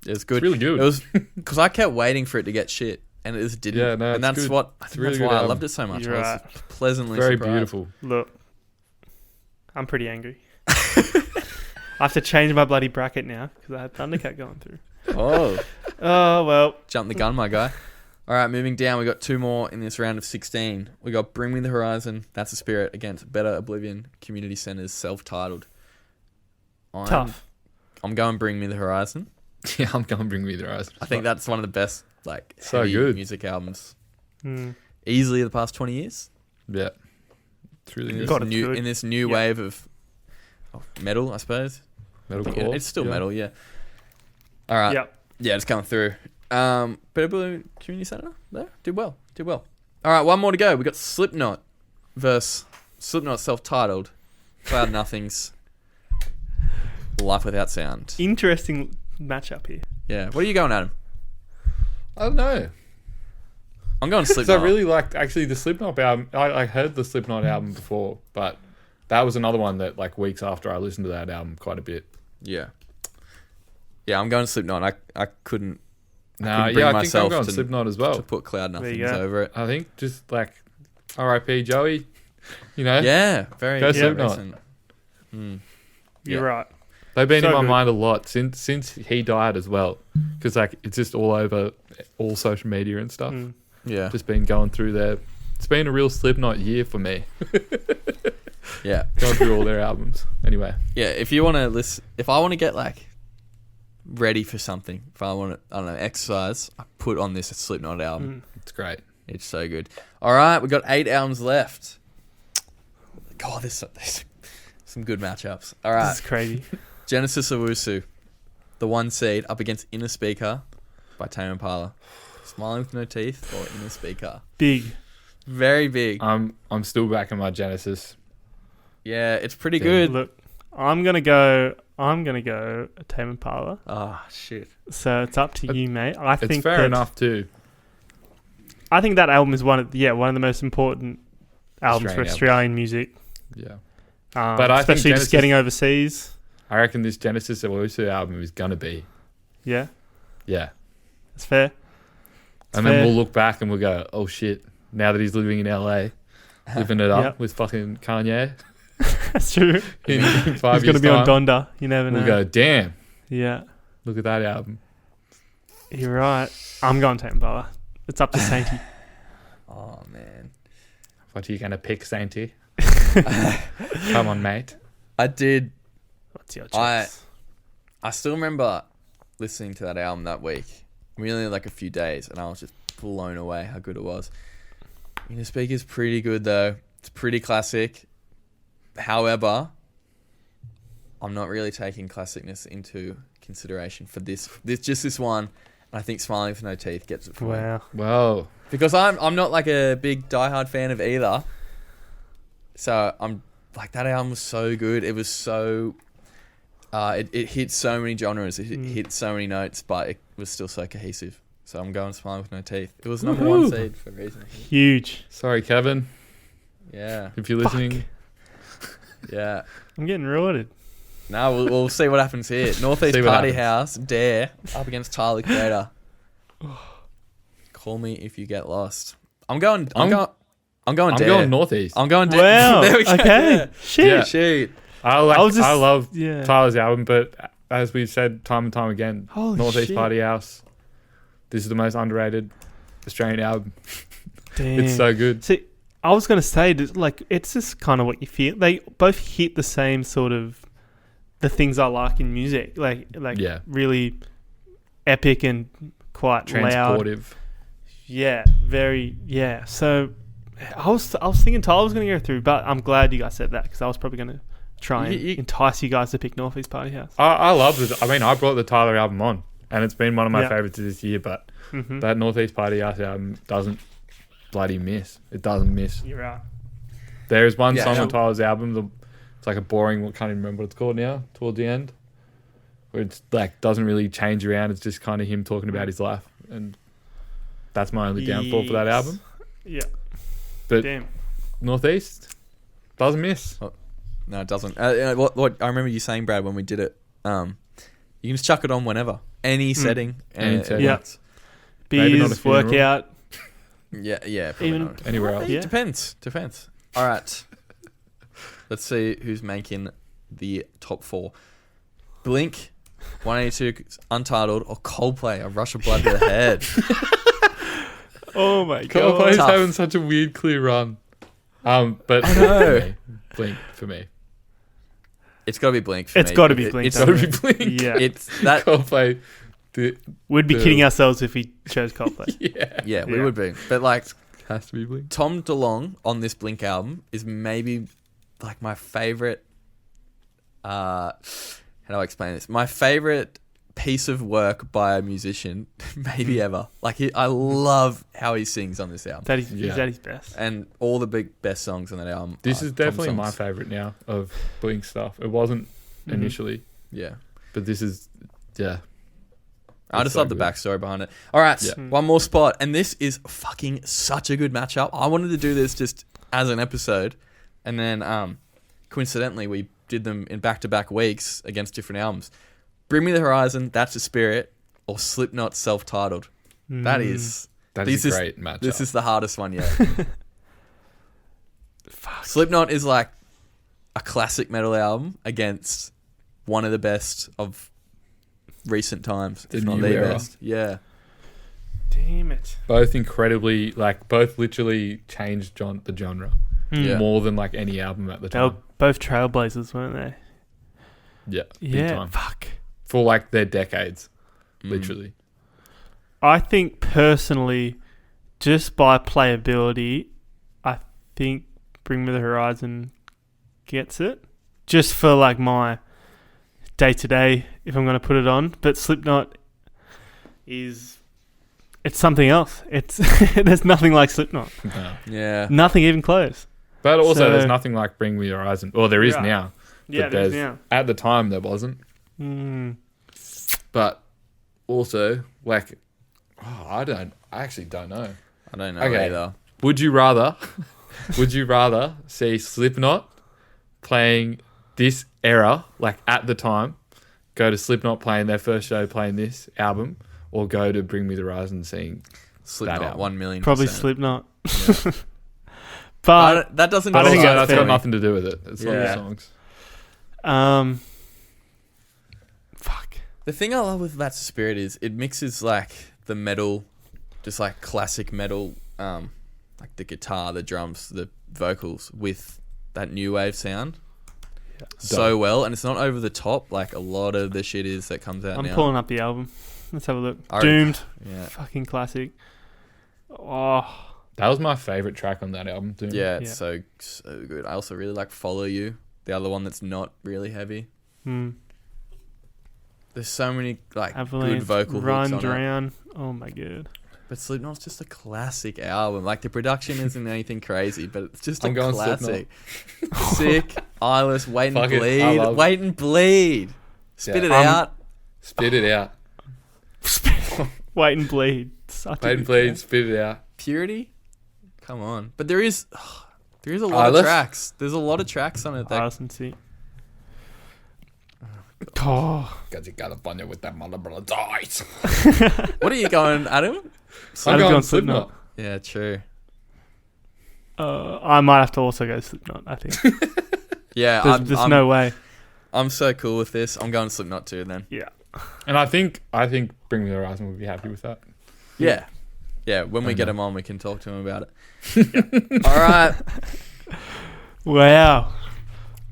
It was good. it's really good. It was because I kept waiting for it to get shit, and it just didn't. Yeah, no, and it's that's good. what I It's think a really that's why good I album. loved it so much. You're I was right. pleasantly Very surprised. beautiful. Look, I'm pretty angry. I have to change my bloody bracket now because I had Thundercat going through. Oh, Oh, well. jump the gun, my guy. All right, moving down, we got two more in this round of 16. We got Bring Me the Horizon, That's the Spirit, against Better Oblivion Community Center's self-titled. Tough. I'm going Bring Me the Horizon. Yeah, I'm going to Bring Me the Horizon. I think that's one of the best So heavy good. music albums Mm. easily the past 20 years. Yeah, it's really In good. God, it's good. in this new Yeah. wave of metal, I suppose. Metalcore. It's still yeah. metal, yeah. All right. Yep. Yeah, it's coming through. Better Oblivion Community Center there did well. All right, one more to go. We got Slipknot versus Slipknot self-titled Cloud Nothing's Life Without Sound. Interesting matchup here. Yeah, what are you going, Adam? I don't know. I'm going Because Slipknot. I really liked actually the Slipknot album. I heard the Slipknot album before, but that was another one that like weeks after I listened to that album quite a bit. Yeah, I'm going Slipknot. I couldn't Nah, bring yeah, I think I'm myself going to- Slipknot as to well. put Cloud There Nothing's you go. over it. I think just like R.I.P. Joey, you know, Yeah, very Go very Slipknot. recent. Mm. You're right. they've been So in my good. mind a lot since he died as well, because like it's just all over all social media and stuff. Mm. Yeah, Just been going through there. It's been a real Slipknot year for me. yeah. Going through all their albums. Anyway, Yeah, if you want to listen, if I want to get like ready for something, if I want to, I don't know, exercise, I put on this Slipknot album. Mm. it's great. It's so good. All right, we got 8 albums left. God, there's some good matchups. All This right, is crazy. Genesis Owusu, the 1 seed, up against Inner Speaker by Tame Impala. Smiling with No Teeth or Inner Speaker. Big. Very big. I'm still back in my Genesis. Yeah, it's pretty Damn. good. Look, I'm gonna go Tame Impala. Oh shit. So it's up to you, mate. I It's think fair that- enough too. I think that album is one of the most important albums for Australian Australian music. Yeah. But I think especially Genesis- just getting overseas. I reckon this Genesis Owusu album is gonna be. Yeah, Yeah. it's fair. And fair. then we'll look back and we'll go, oh shit, now that he's living in LA, living it up Yep. with fucking Kanye That's true. in 5 He's years gonna be on time, Donda. You never know. we'll go, damn, Yeah, look at that album. you're right. I'm going Tame Impala. It's up to Sainty. Oh man. What are you gonna pick, Santi? Come on, mate. I did. What's your I- choice? I still remember listening to that album that week. Really like a few days, and I was just blown away how good it was. Inner Speaker's pretty good though. It's pretty classic. However, I'm not really taking classicness into consideration for this one. And I think Smiling with No Teeth gets it for me. Wow. Whoa. Because I'm not like a big diehard fan of either. So I'm like, that album was so good. It was so it hit so many genres. It hit so many notes, but it was still so cohesive. So I'm going Smiling with No Teeth. It was number Woohoo. 1 seed for a reason. Huge. Sorry, Kevin, Yeah. if you're listening. Yeah. I'm getting rewarded. No, we'll see what happens here. Northeast See what Party happens. House, Dare, up against Tyler Creator. Call Me If You Get Lost. I'm going I'm going I'm Dare. going Northeast. I'm going Dare. Wow. There we go. Okay. Yeah. Shit. Yeah. Shit. I love yeah. Tyler's album, but as we've said time and time again, Holy Northeast shit. Party House. This is the most underrated Australian album. Damn. It's so good. See, I was going to say, like, it's just kind of what you feel. They both hit the same sort of the things I like in music, like Yeah. really epic and quite loud. Transportive. Yeah, very. Yeah. So I was thinking Tyler was going to go through, but I'm glad you guys said that because I was probably going to try and entice you guys to pick Northeast Party House. I love it. I mean, I brought the Tyler album on, and it's been one of my Yeah. favorites this year. But Mm-hmm. that Northeast Party House album doesn't bloody miss. It doesn't miss. You're right. There is one Yeah, song sure. on Tyler's album. It's like a boring. I can't even remember what it's called now. Towards the end, where it's like doesn't really change around. It's just kind of him talking about his life, and that's my only downfall for that Yes. album. Yeah. But Damn. Northeast doesn't miss. No, it doesn't. What I remember you saying, Brad, when we did it, you can just chuck it on whenever, any setting, Any setting. Yeah. Maybe not a Beers, funeral. workout. Yeah, probably Even- not. Anywhere else. Yeah. Depends. All right, let's see who's making the top 4. Blink, 182, Untitled, or Coldplay, A Rush of Blood to the Head. Oh my Coldplay's Tough. having such a weird clear run. But I know. for me, Blink for me. It's got to be Blink for It's me. gotta be Blink, It's, It's gotta be Blink. Yeah. it's that. Coldplay. We'd be the- kidding ourselves if we chose Coldplay. Yeah. Yeah, we Yeah. would be. But like Has to be Blink. Tom DeLonge on this Blink album is maybe like my favorite. How do I explain this? My favorite piece of work by a musician, maybe ever. Like I love how he sings on this album, That is, Yeah. he's at his best. and all the best songs on that album. This are is Tom definitely my songs. favorite now of Blink stuff. It wasn't Mhm. initially, Yeah, but this is, yeah. I It's just so love the good. backstory behind it. All right, Yeah. one more spot, and this is fucking such a good matchup. I wanted to do this just as an episode, and then coincidentally we did them in back-to-back weeks against different albums. Bring Me the Horizon, That's the Spirit, or Slipknot Self-Titled. That is That This is is- a great matchup. this is the hardest one yet. Fuck. Slipknot is like a classic metal album against one of the best of recent times, The if not new the era. best. Yeah. Damn it. both incredibly, like, both literally changed the genre Yeah. more than like any album at the They were time. both trailblazers, weren't they? Yeah, big Yeah. time. Fuck. For like their decades, Mm. literally. I think personally, just by playability, I think Bring Me the Horizon gets it. Just for like my day to day, if I'm going to put it on. But Slipknot it's something else. It's there's nothing like Slipknot. No. Yeah. Nothing even close. But also, So- there's nothing like Bring Me the Horizon. Well, there is Yeah. now. Yeah, But there's there's- now. At the time, there wasn't. Mm. But also, like, I actually don't know. I don't know Okay. either. Would you rather see Slipknot playing this era, like at the time, go to Slipknot playing their first show playing this album, or go to Bring Me the Horizon seeing Slipknot, album. 1,000,000%. Probably Slipknot. Yeah. But That doesn't. I But don't think also, that's that's got fair. nothing to do with it. It's not Yeah. the songs. fuck. The thing I love with That's the Spirit is it mixes like the metal, just like classic metal, like the guitar, the drums, the vocals with that new wave sound so well, and it's not over the top like a lot of the shit is that comes out I'm now. pulling up the album. Let's have a look. I- Doomed. Yeah, Fucking classic. Oh. That was my favorite track on that album, too. yeah, it's Yeah. so good. I also really like Follow You, the other one that's not really heavy. Hmm. There's so many like Avalanche. good vocal Run, hooks on it. Drown. Oh my god. But Slipknot's just a classic album. Like the production isn't anything crazy, but it's just I'm a going classic. Sick, eyeless, wait and Fuck it, I bleed, love- wait and bleed. Spit it Yeah. out. Spit it out. Wait and bleed. Such a Wait and good bleed, track. spit it out. Purity. Come on, but there is a lot of Eyeless? tracks. There's a lot of tracks on it. That, Eyeless and see. Oh. Because you got a bunny with that mother dies. what are you going, Adam? I'm I'd going gone Slipknot. Yeah, true. I might have to also go Slipknot, I think. Yeah, There's no way. I'm so cool with this. I'm going Slipknot too then. Yeah. And I think Bring Me the Horizon would be happy with that. Yeah. Yeah, when we I get know. him on, we can talk to him about it. All right. Wow.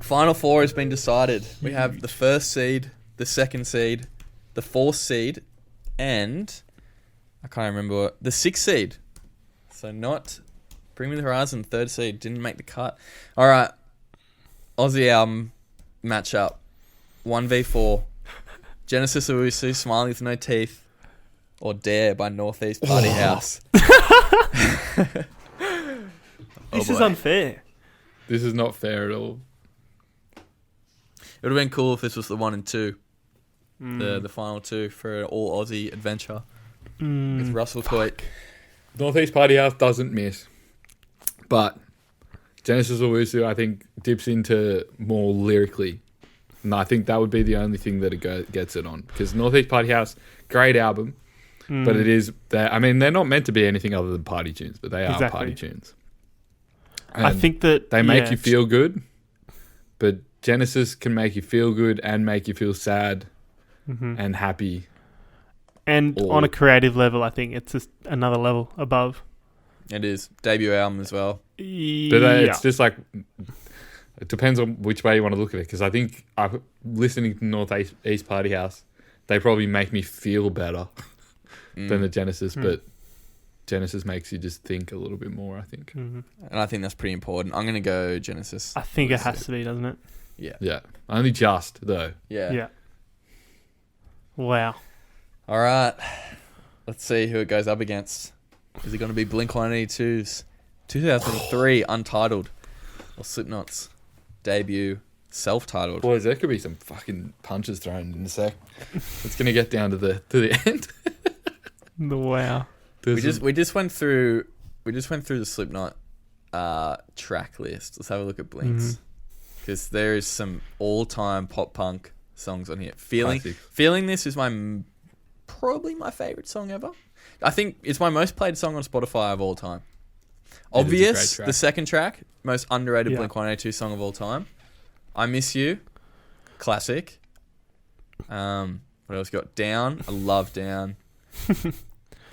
Final four has been decided. We have the first seed, the second seed, the fourth seed, and I can't remember the sixth seed. So not Bring Me the Horizon, third seed, didn't make the cut. All right. Aussie album matchup 1v4. Genesis Owusu, Smiling with No Teeth, or Dare by Northeast Party House. This is unfair. This is not fair at all. It would have been cool if this was the 1 and 2, the final two for an all Aussie adventure with Russell Coit. Northeast Party House doesn't miss, but Genesis Owusu, I think, dips into more lyrically. And I think that would be the only thing that it gets it on. Because Northeast Party House, great album, but it is... I mean, they're not meant to be anything other than party tunes, but they are party tunes. I think that... They make you feel good, but Genesis can make you feel good and make you feel sad and happy. And on a creative level, I think it's just another level above. It is. Debut album as well. But it's just like... It depends on which way you want to look at it. Because I think listening to Northeast Party House, they probably make me feel better than the Genesis. But Genesis makes you just think a little bit more, I think. And I think that's pretty important. I'm going to go Genesis. I think it has to be, doesn't it? Yeah. Yeah. Only just, though. Yeah. Wow. All right. Let's see who it goes up against. Is it going to be Blink-182's 2003 Untitled or Slipknot's debut self-titled? Boys, there could be some fucking punches thrown in a sec. It's going to get down to the end. Wow. We just went through the Slipknot track list. Let's have a look at Blink's, because there is some all-time pop punk songs on here. Feeling This is probably my favorite song ever. I think it's my most played song on Spotify of all time. Obvious, the second track, most underrated Blink-182 song of all time. I Miss You, classic. What else got? Down, I love Down.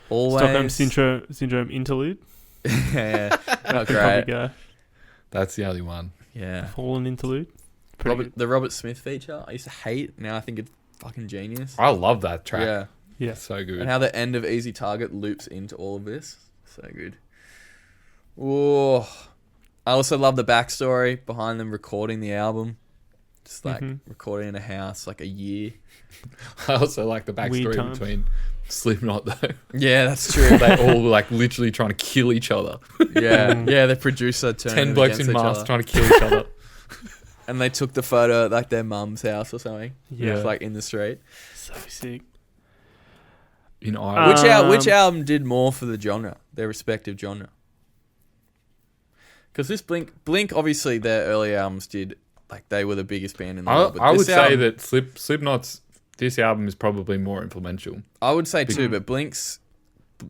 Always. Stockholm Syndrome interlude. Yeah, not Probably great. go. That's the only one. Yeah. Fallen interlude. Pretty good. The Robert Smith feature, I used to hate. Now I think it's fucking genius. I love that track. Yeah. Yeah. So good. And how the end of Easy Target loops into all of this. So good. Oh, I also love the backstory behind them recording the album. Just like recording in a house, like a year. I also like the backstory times. between Slipknot, though. Yeah, that's true. They all were like literally trying to kill each other. Yeah, the producer turned 10 them blokes against in each masks other. trying to kill each other. And they took the photo at like their mum's house or something. Yeah. Just like in the street. So sick. In Ireland. Which album did more for the genre, their respective genre? Because this Blink, obviously their early albums did, like they were the biggest band in the world. But I would this say album, that Slipknot's this album is probably more influential. I would say too, but Blink's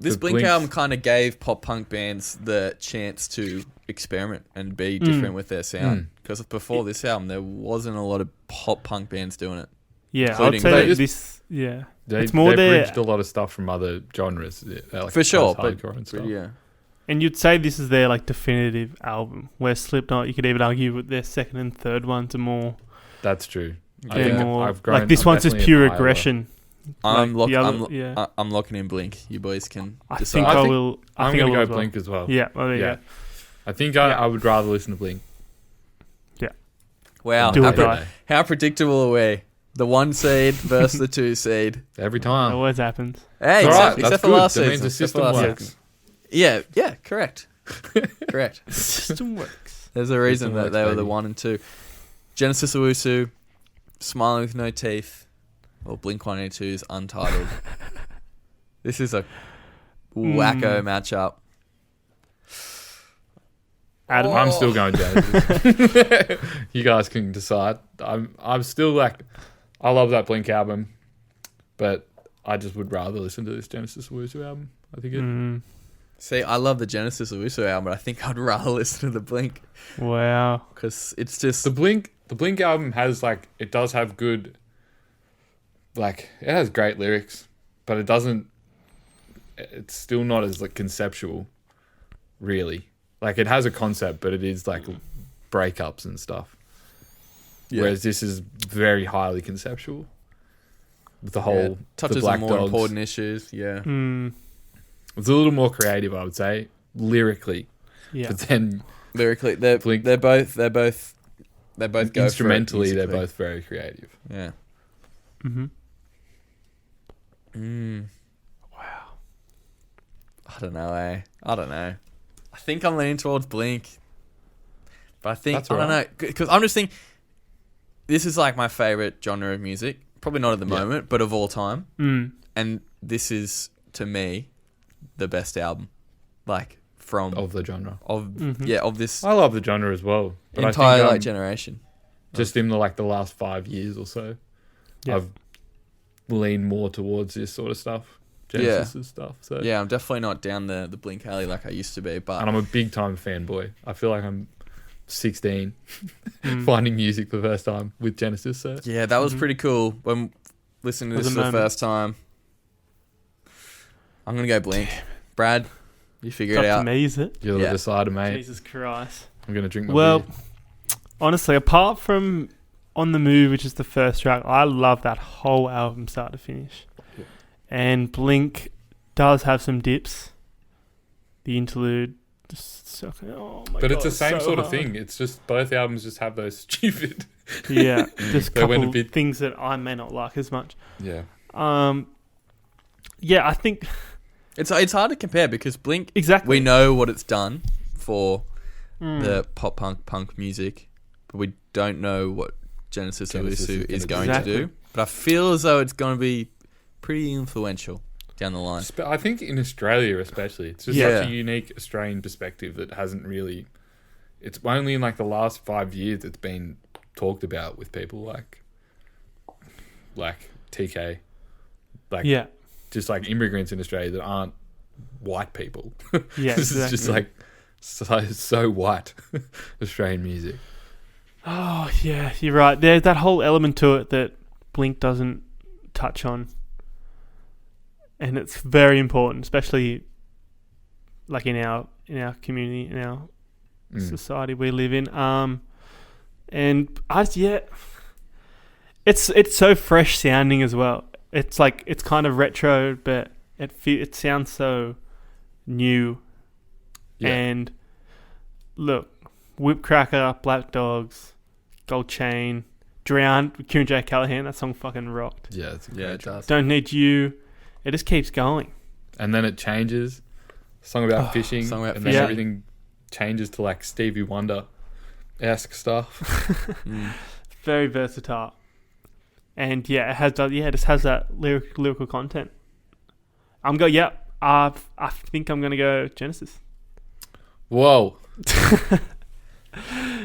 album kind of gave pop punk bands the chance to experiment and be different with their sound. Because before this album, there wasn't a lot of pop punk bands doing it. Yeah, I would say Blink. that this. Yeah, They more bridged a lot of stuff from other genres. Like For sure, but hardcore and stuff. yeah. and you'd say this is their like definitive album. Where Slipknot, you could even argue with their second and third ones are more. That's true. I They're think more I've grown. like this I'm one's just definitely pure an Iowa. aggression. I'm Like the other- I'm locking in Blink. You boys can I decide. think I will. I I'm think I going will to as go well. Blink as well. Yeah, well, there you Yeah. go. I think I would rather listen to Blink. Wow, Do or Every die. day. how predictable are we? The 1 seed versus the 2 seed. Every It time. always happens. Hey, It's all right. except That's for good. last That season. means the Except for system last works. season. Yeah, correct. Correct. System works. There's a reason System that works, they were the baby. 1 and 2. Genesis Owusu, Smiling with No Teeth, or Blink-182's Untitled. This is a wacko matchup. Adam, I'm still going Genesis. You guys can decide. I'm still like, I love that Blink album, but I just would rather listen to this Genesis Owusu album. I think See, I love the Genesis Owusu album, but I think I'd rather listen to the Blink Wow. because it's just The Blink album has like, it does have good, like, it has great lyrics, but it doesn't. It's still not as like conceptual, really. Like it has a concept, but it is like breakups and stuff. Yeah. Whereas this is very highly conceptual. With the whole touches the Black on more Dogs. important issues. Yeah. It's a little more creative, I would say, lyrically. Yeah. But then Lyrically, they're Blink- both go instrumentally, for it they're musically. both very creative. Yeah. Wow. I don't know, I don't know. I think I'm leaning towards Blink, but I think That's I don't know alright. because I'm just thinking this is like my favorite genre of music. Probably not at the Yeah. moment, but of all time. Mm. And this is to me the best album, like from Of the genre. of this I love the genre as well. But entire I think, like generation. just in the last 5 years or so, Yeah. I've leaned more towards this sort of stuff. Genesis stuff. So Yeah, I'm definitely not down the Blink alley like I used to be, but and I'm a big time fanboy. I feel like I'm 16 finding music for the first time with Genesis. So yeah, that was pretty cool when listening to Was this a for the moment. first time. I'm gonna go Blink. Brad, you figure It's it up to out. me, is it? you're Yeah. the decider, mate. Jesus Christ. I'm gonna drink my Well, beer. honestly, apart from On the Move, which is the first track, I love that whole album start to finish. Yeah. And Blink does have some dips. The interlude, just so, oh my But god, it's the same so sort of hard. thing. It's just both albums just have those stupid. Yeah, just a They went a couple bit- things that I may not like as much. Yeah. Yeah, I think It's hard to compare because Blink, exactly. we know what it's done for Mm. the pop punk music, but we don't know what Genesis Genesis Owusu is is going gonna to do. do. But I feel as though it's going to be pretty influential down the line. I think in Australia especially, it's just Yeah. such a unique Australian perspective that hasn't really. It's only in like the last 5 years it's been talked about with people like TK, like Yeah, just like immigrants in Australia that aren't white people. yeah, This is just exactly. like so white Australian music. Oh yeah, you're right. There's that whole element to it that Blink doesn't touch on, and it's very important, especially like in our community, in our society we live in. And it's so fresh sounding as well. It's like it's kind of retro, but it sounds so new. Yeah. And look, Whip Cracker, Black Dogs, Gold Chain, Drowned with Q&J Callahan. That song fucking rocked. Yeah, it's a Yeah, great it track. does. Don't Need You. It just keeps going. And then it changes. Song about fishing, song about and then fishing. everything changes to like Stevie Wonder-esque stuff. Very versatile. And yeah, it just has that lyrical content. I think I'm gonna go Genesis. Whoa.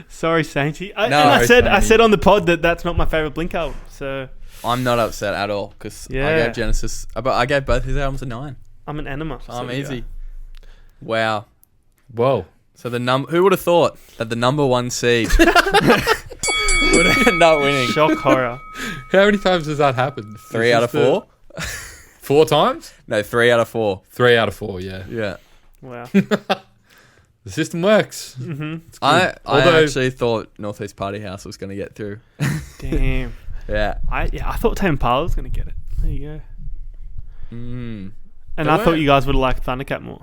Sorry, Sainty. I Sainty. said on the pod that that's not my favorite Blink album. So I'm not upset at all because I Yeah. gave Genesis, but I gave both his albums a 9. I'm an anima. So I'm there you easy. go. Wow. Whoa. So who would have thought that the number 1 seed would end up winning? Shock horror. How many times has that happened? 3 out of 4? 4 times? No, 3 out of 4. 3 out of 4, yeah. Yeah. Wow. The system works. Mm-hmm. I Although- actually thought Northeast Party House was going to get through. Damn. Yeah. I thought Tame Impala was gonna get it. There you go. Mm. And They I thought weren't. you guys would have liked Thundercat more.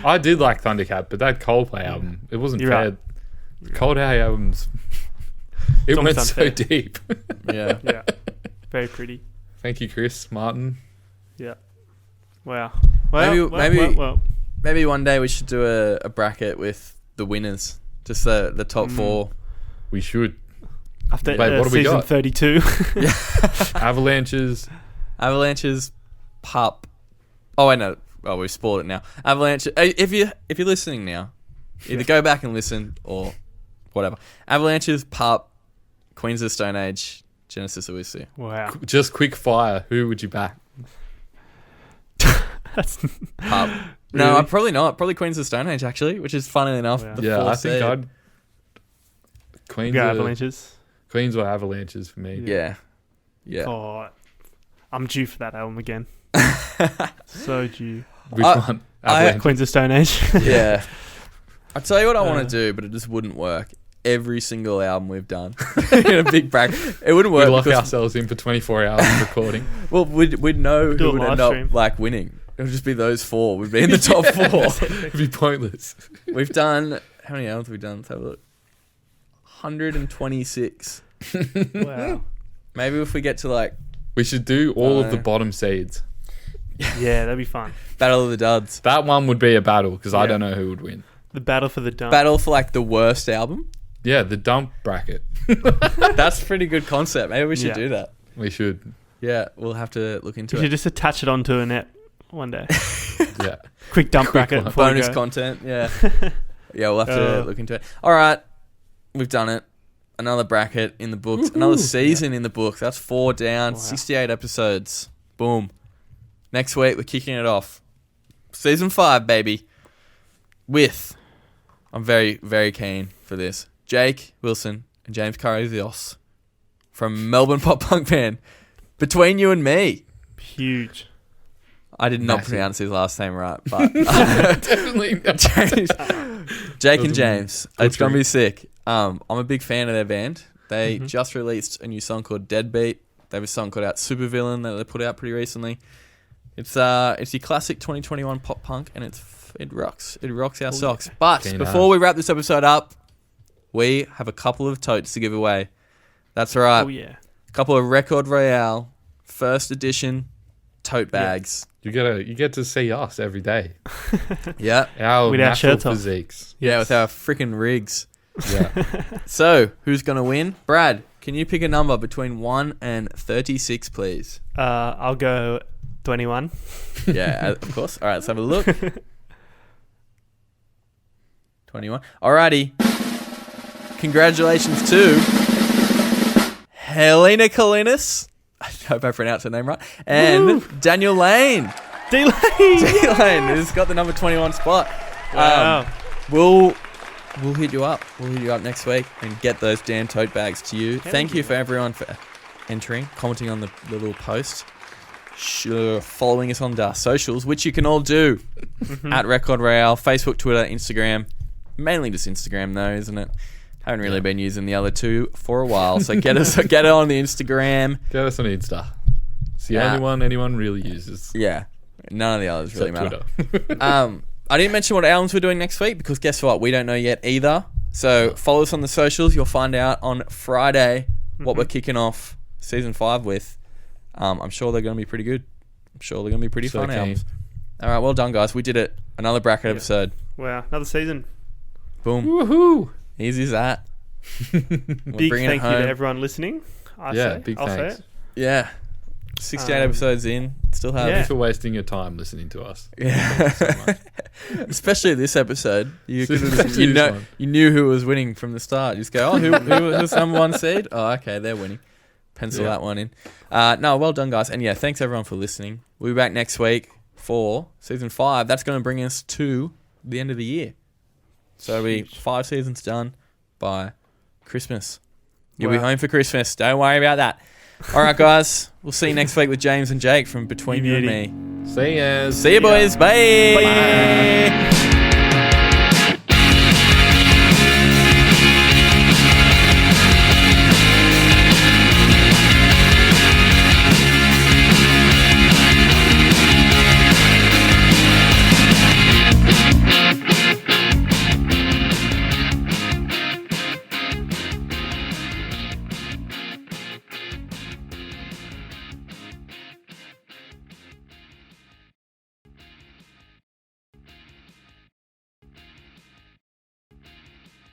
I did like Thundercat, but that Coldplay album, it wasn't You're fair. right. Coldplay albums, it went almost so unfair. deep. Yeah. Yeah. Very pretty. Thank you, Chris Martin. Yeah. Wow. Well, Maybe- Maybe one day we should do a bracket with the winners. Just the top 4. We should. after Wait, what have we season got? 32. Avalanches. Avalanches, Pup. Oh, wait, no. Oh, we've spoiled it now. Avalanche. If you're listening now, either go back and listen or whatever. Avalanches, Pup, Queens of the Stone Age, Genesis Owusu. Wow. Just quick fire. Who would you back? That's Pup. No, Really? probably not. Probably Queens of Stone Age, actually, which is funny enough. Wow. the Yeah, fourth I think seed. I'd Queens. Go Are, Avalanches. Queens or Avalanches for me. Yeah. Yeah. Oh, I'm due for that album again. So due. Which I- one? I- Avalanche. Queens of Stone Age. Yeah. I'll tell you what I want Uh. to do, but it just wouldn't work. Every single album we've done in a big bracket. It wouldn't We work lock because, ourselves in for 24 hours of recording. well, we'd know Do who a would live end up stream. like winning. It would just be those four. We'd be in the top four. It'd be pointless. We've done, how many albums have we done? Let's have a look. 126. Wow. Maybe if we get to like We should do all of the Uh, bottom seeds. Yeah, that'd be fun. Battle of the Duds. That one would be a battle because I Yeah. don't know who would win. The battle for the dump. Battle for like the worst album. Yeah, the dump bracket. That's a pretty good concept. Maybe we should Yeah. do that. We should. Yeah, we'll have to look into You should it. just attach it onto a net one day. Yeah. Quick dump Quick bracket. one. before we Bonus go. content. Yeah. Yeah, we'll have to look into it. All right. We've done it. Another bracket in the books. Another season in the books. That's 4 down. Wow. 68 episodes. Boom. Next week, we're kicking it off. Season 5, baby. With, I'm very, very keen for this, Jake Wilson and James Carrizios from Melbourne pop punk band Between You and Me. Huge. I did not Massive. pronounce his last name right, but Definitely. James, Jake and Those are James. good It's gonna be drinks. sick. I'm a big fan of their band. They Mhm. just released a new song called Deadbeat. They have a song called Supervillain that they put out pretty recently. It's your classic 2021 pop punk, and it rocks. It rocks our socks. But Keen before as. we wrap this episode up, we have a couple of totes to give away. That's right. Oh yeah. A couple of Record Royale first edition tote bags. You get to see us every day. Yeah. Our With our natural shirts off. physiques. Yeah, with our freaking rigs. Yeah. So, who's going to win? Brad, can you pick a number between 1 and 36, please? I'll go 21. Yeah, of course. All right, let's have a look. 21. Alrighty. Congratulations to Helena Kalinas. I hope I pronounced her name right. And Woo! Daniel Lane. Delay. Daniel Lane has got the number 21 spot. Wow. We'll hit you up. We'll hit you up next week and get those damn tote bags to you. Hell Thank you yeah. for everyone for entering, commenting on the little post, following us on our socials, which you can all do at Record Royale, Facebook, Twitter, Instagram. Mainly just Instagram though, isn't it? Haven't really been using the other two for a while, so get it on the Instagram. Get us on Insta. It's the Yeah. only one anyone really uses. Yeah, none of the others really matter. Except Twitter. I didn't mention what albums we're doing next week because guess what? We don't know yet either. So follow us on the socials. You'll find out on Friday what we're kicking off season 5 with. I'm sure they're going to be pretty good. I'm sure they're going to be pretty So fun keen. albums. All right, well done, guys. We did it. Another bracket episode. Wow. Another season. Boom. Woohoo! Easy as that. We're Big bringing it thank you to home. everyone listening. Yeah, I'll big say thanks. it. Yeah. 68 Um, episodes in. Still have. Yeah. Thanks for wasting your time listening to us. Yeah. So much. Especially this episode. You could Especially this one. you knew who was winning from the start. You just go, oh, who's number 1 seed? Oh, okay, they're winning. Pencil Yeah. that one in. No, well done, guys. And yeah, thanks everyone for listening. We'll be back next week for season 5. That's going to bring us to the end of the year. So it'll be 5 seasons done by Christmas. You'll be Wow. home for Christmas. Don't worry about that. All right, guys. We'll see you next week with James and Jake from Between You and Me. See ya. See you, boys. Bye. Bye.